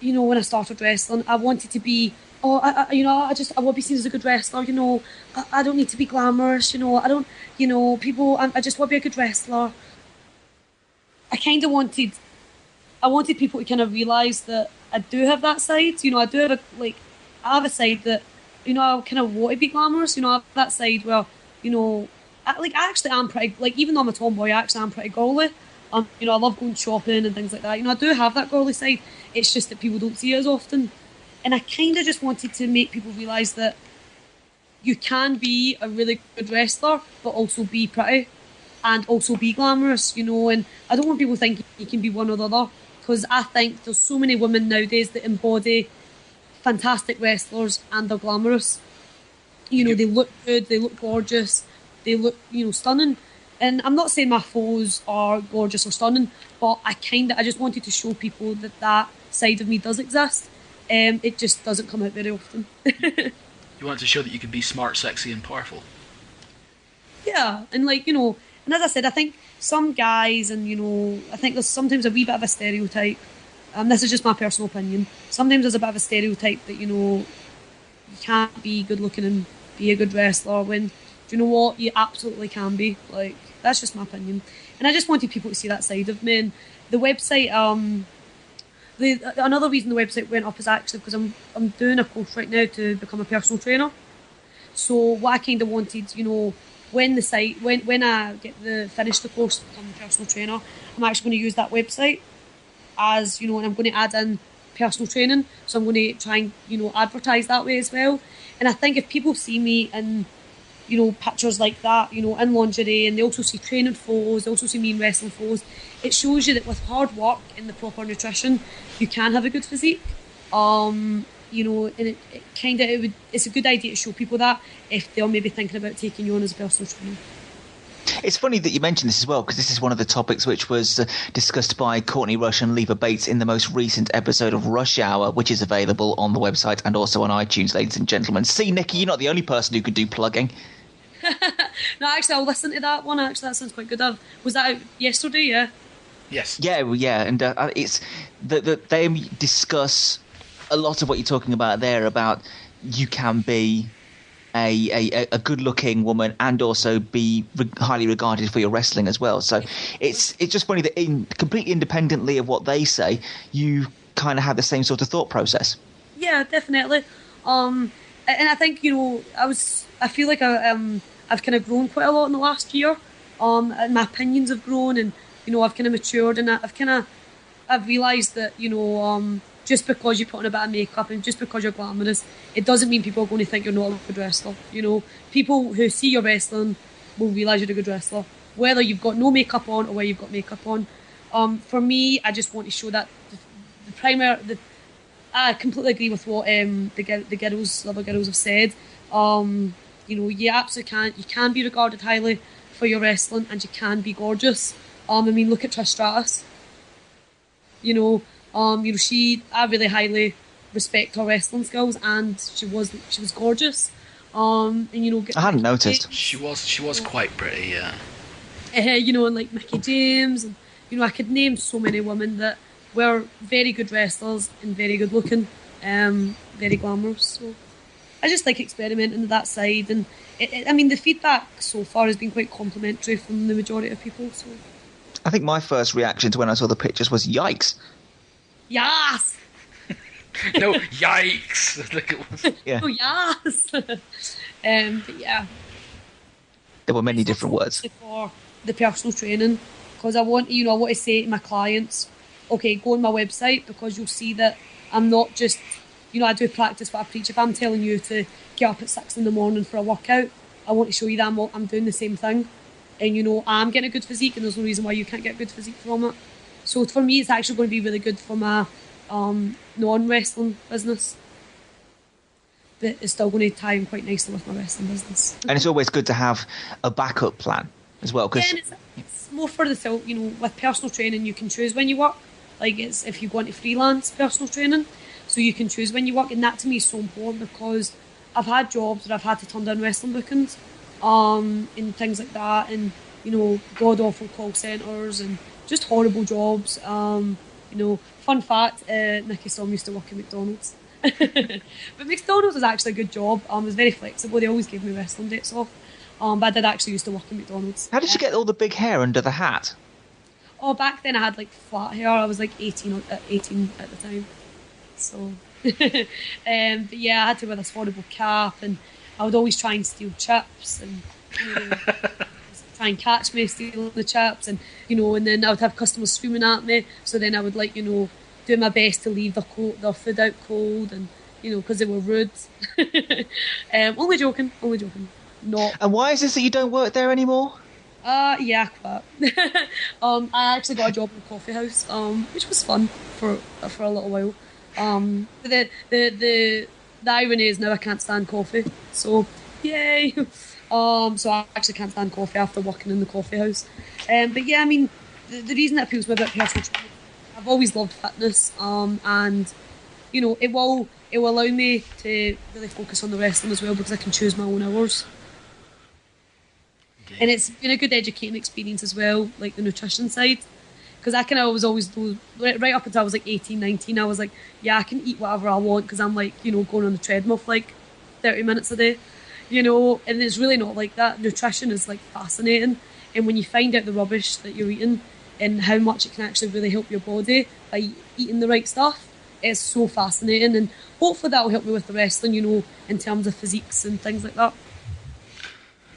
when I started wrestling, I wanted to be, I want to be seen as a good wrestler, I don't need to be glamorous, I don't, I just want to be a good wrestler. I wanted people to kind of realise that I do have that side, I do have I have a side that, I kind of want to be glamorous, I have that side where, I actually am pretty, even though I'm a tomboy, I actually am pretty girly. I love going shopping and things like that. I do have that girly side. It's just that people don't see it as often. And I kind of just wanted to make people realise that you can be a really good wrestler, but also be pretty and also be glamorous, and I don't want people thinking you can be one or the other, because I think there's so many women nowadays that embody fantastic wrestlers and they're glamorous. They look good, they look gorgeous, they look, stunning. And I'm not saying my foes are gorgeous or stunning, but I just wanted to show people that side of me does exist. It just doesn't come out very often. You wanted to show that you could be smart, sexy and powerful. Yeah, and And as I said, I think some guys, and I think there's sometimes a wee bit of a stereotype. This is just my personal opinion. Sometimes there's a bit of a stereotype that you can't be good looking and be a good wrestler. When do you know what? You absolutely can be. Like, that's just my opinion. And I just wanted people to see that side of me. And the website, another reason the website went up is actually because I'm doing a course right now to become a personal trainer. So what I kind of wanted, when I finish the course to become a personal trainer, I'm actually going to use that website as, and I'm going to add in personal training. So I'm going to try and, advertise that way as well. And I think if people see me in, pictures like that, in lingerie, and they also see training photos, they also see me in wrestling photos, it shows you that with hard work and the proper nutrition, you can have a good physique. And it's a good idea to show people that if they're maybe thinking about taking you on as a personal trainer. It's funny that you mentioned this as well, because this is one of the topics which was discussed by Courtney Rush and Leva Bates in the most recent episode of Rush Hour, which is available on the website and also on iTunes, ladies and gentlemen. See, Nikki, you're not the only person who could do plugging. No, actually, I'll listen to that one. Actually, that sounds quite good. Was that out yesterday? Yeah. Yes. Yeah, and it's they discuss a lot of what you're talking about there, about you can be a good-looking woman and also be highly regarded for your wrestling as well. So it's just funny that completely independently of what they say, you kind of have the same sort of thought process. Yeah, definitely. And I think I feel like I've kind of grown quite a lot in the last year. And my opinions have grown, and I've kind of matured, and I've realised that just because you put on a bit of makeup and just because you're glamorous, it doesn't mean people are going to think you're not a good wrestler. People who see your wrestling will realise you're a good wrestler, whether you've got no makeup on or whether you've got makeup on. For me, I just want to show that I completely agree with what the other girls have said. You absolutely can. You can be regarded highly for your wrestling, and you can be gorgeous. Look at Trish Stratus. I really highly respect her wrestling skills, and she was gorgeous. I hadn't noticed. She was quite pretty, yeah. And like Mickey James, and I could name so many women that were very good wrestlers and very good looking, very glamorous. So I just like experimenting with that side, and the feedback so far has been quite complimentary from the majority of people. So I think my first reaction to when I saw the pictures was yikes. Yes. No, yikes! I think it was. Yeah. Oh yes. But yeah, there were many different words for the personal training, because I want to say to my clients, okay, go on my website, because you'll see that I'm not just I do practice what I preach. If I'm telling you to get up at 6 a.m. for a workout, I want to show you that I'm doing the same thing, and I'm getting a good physique, and there's no reason why you can't get a good physique from it. So for me, it's actually going to be really good for my non-wrestling business, but it's still going to tie in quite nicely with my wrestling business. And it's always good to have a backup plan as well, because it's more for the self. With personal training, you can choose when you work. Like, it's if you go into freelance personal training, so you can choose when you work, and that to me is so important, because I've had jobs where I've had to turn down wrestling bookings, and things like that, and god awful call centres and just horrible jobs. Fun fact, Nikki Storm used to work at McDonald's. But McDonald's was actually a good job. It was very flexible. They always gave me wrestling dates off. But I did actually used to work at McDonald's. How did you get all the big hair under the hat? Oh, back then I had like flat hair. I was like 18 at the time. So, but yeah, I had to wear this horrible cap, and I would always try and steal chips, and try and catch me stealing the chips, and and then I would have customers screaming at me. So then I would do my best to leave their food out cold, and because they were rude. Only joking. Not. And why is this that you don't work there anymore? Yeah, I quit. I actually got a job in a coffee house, which was fun for a little while. But the irony is now I can't stand coffee. So yay. So I actually can't stand coffee after working in the coffee house. But yeah, the reason that appeals to me about personal training, I've always loved fitness, and it will allow me to really focus on the wrestling as well, because I can choose my own hours. And it's been a good educating experience as well, like the nutrition side. Because I kind of was always, right up until I was like 18, 19, I was like, yeah, I can eat whatever I want because I'm like, you know, going on the treadmill for like 30 minutes a day, you know, and it's really not like that. Nutrition is like fascinating. And when you find out the rubbish that you're eating and how much it can actually really help your body by eating the right stuff, it's so fascinating. And hopefully that will help me with the wrestling, you know, in terms of physiques and things like that.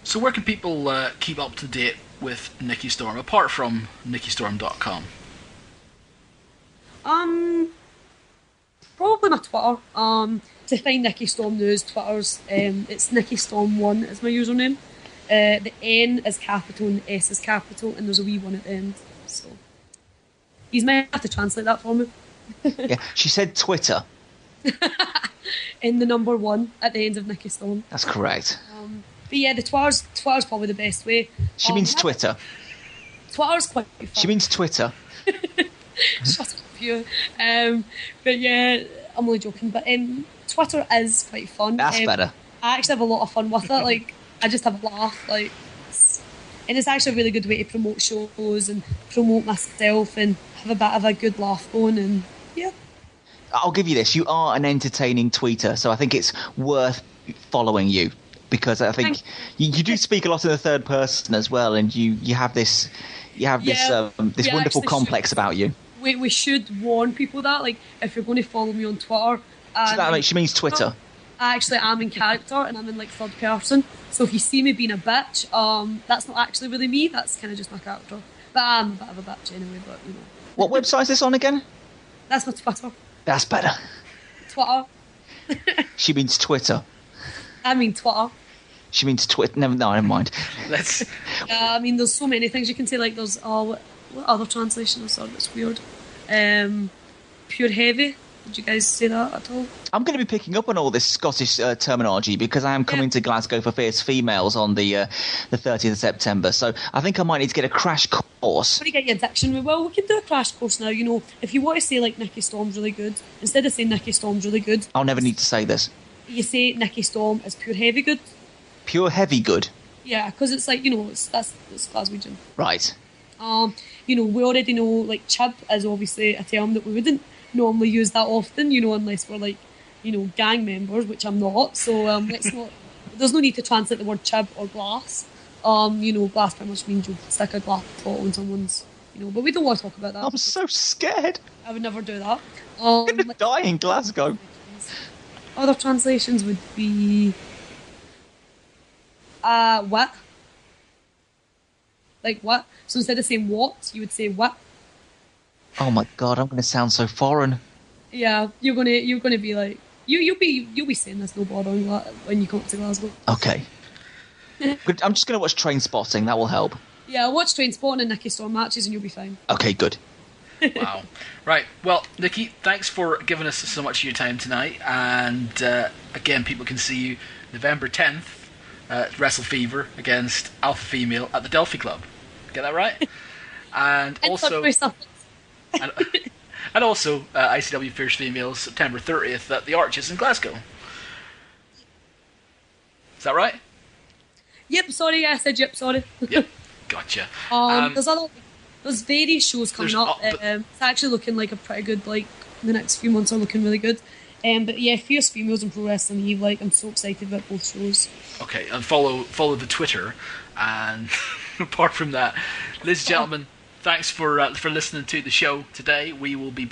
So where can people keep up to date with Nikki Storm, apart from nikkistorm.com? Probably my Twitter. To find Nikki Storm News, Twitter's it's Nikki Storm 1 is my username. The N is capital and the S is capital, and there's a wee one at the end. So you might have to translate that for me. Yeah, she said Twitter. In the number 1 at the end of Nikki Storm. That's correct. But yeah, the Twitter's probably the best way. She means Twitter. Twitter's quite fun. She means Twitter. Shut up, you. But yeah, I'm only joking. But Twitter is quite fun. That's better. I actually have a lot of fun with it. Like, I just have a laugh. Like, and it's actually a really good way to promote shows and promote myself and have a bit of a good laugh going. And yeah. I'll give you this. You are an entertaining tweeter, so I think it's worth following you. Because I think you do speak a lot in the third person as well, and you have this wonderful complex about you. We should warn people that, like, if you're going to follow me on Twitter, so that, like, she means Twitter. I actually am in character and I'm in like third person. So if you see me being a bitch, that's not actually really me. That's kind of just my character. But I'm a bit of a bitch anyway. But you know. What website is this on again? That's my Twitter. That's better. Twitter. She means Twitter. I mean Twitter. She means Twitter. No, never mind. Let's. I mean, there's so many things you can say. Like, there's what other translation? Sorry, that's weird. Pure heavy. Did you guys say that at all? I'm going to be picking up on all this Scottish terminology because I am coming to Glasgow for Fierce Females on the 30th of September. So I think I might need to get a crash course. How do you get your dictionary? Well, we can do a crash course now. You know, if you want to say like Nikki Storm's really good, instead of saying Nikki Storm's really good, I'll never need to say this. You say Nikki Storm is pure heavy good. Pure heavy good? Yeah, because it's like, you know, it's Glaswegian. Right. You know, we already know like chib is obviously a term that we wouldn't normally use that often, you know, unless we're like, you know, gang members, which I'm not. So let's not. There's no need to translate the word chib or glass. You know, glass pretty much means you stick a glass bottle in someone's. You know, but we don't want to talk about that. I'm so scared. I would never do that. I'm gonna die in Glasgow. Other translations would be what? Like what? So instead of saying what, you would say what. Oh my god, I'm gonna sound so foreign. Yeah, you're gonna be like you'll be saying this no bother when you come up to Glasgow. Okay. I'm just gonna watch Train Spotting, that will help. Yeah, watch Train Spotting and Nikki Storm matches and you'll be fine. Okay, good. Wow. Right, well, Nikki, thanks for giving us so much of your time tonight, and again, people can see you November 10th at WrestleFever against Alpha Female at the Delphi Club. Get that right? And also and also ICW Fierce Females September 30th at the Arches in Glasgow. Is that right? Yep, sorry, I said yep, sorry. Yep, gotcha. There's various shows coming up. It's actually looking like a pretty good, like, the next few months are looking really good. But yeah, Fierce Females and Pro Wrestling Eve, like, I'm so excited about both shows. Okay, and follow the Twitter. And apart from that, ladies and gentlemen, thanks for listening to the show today. We will be back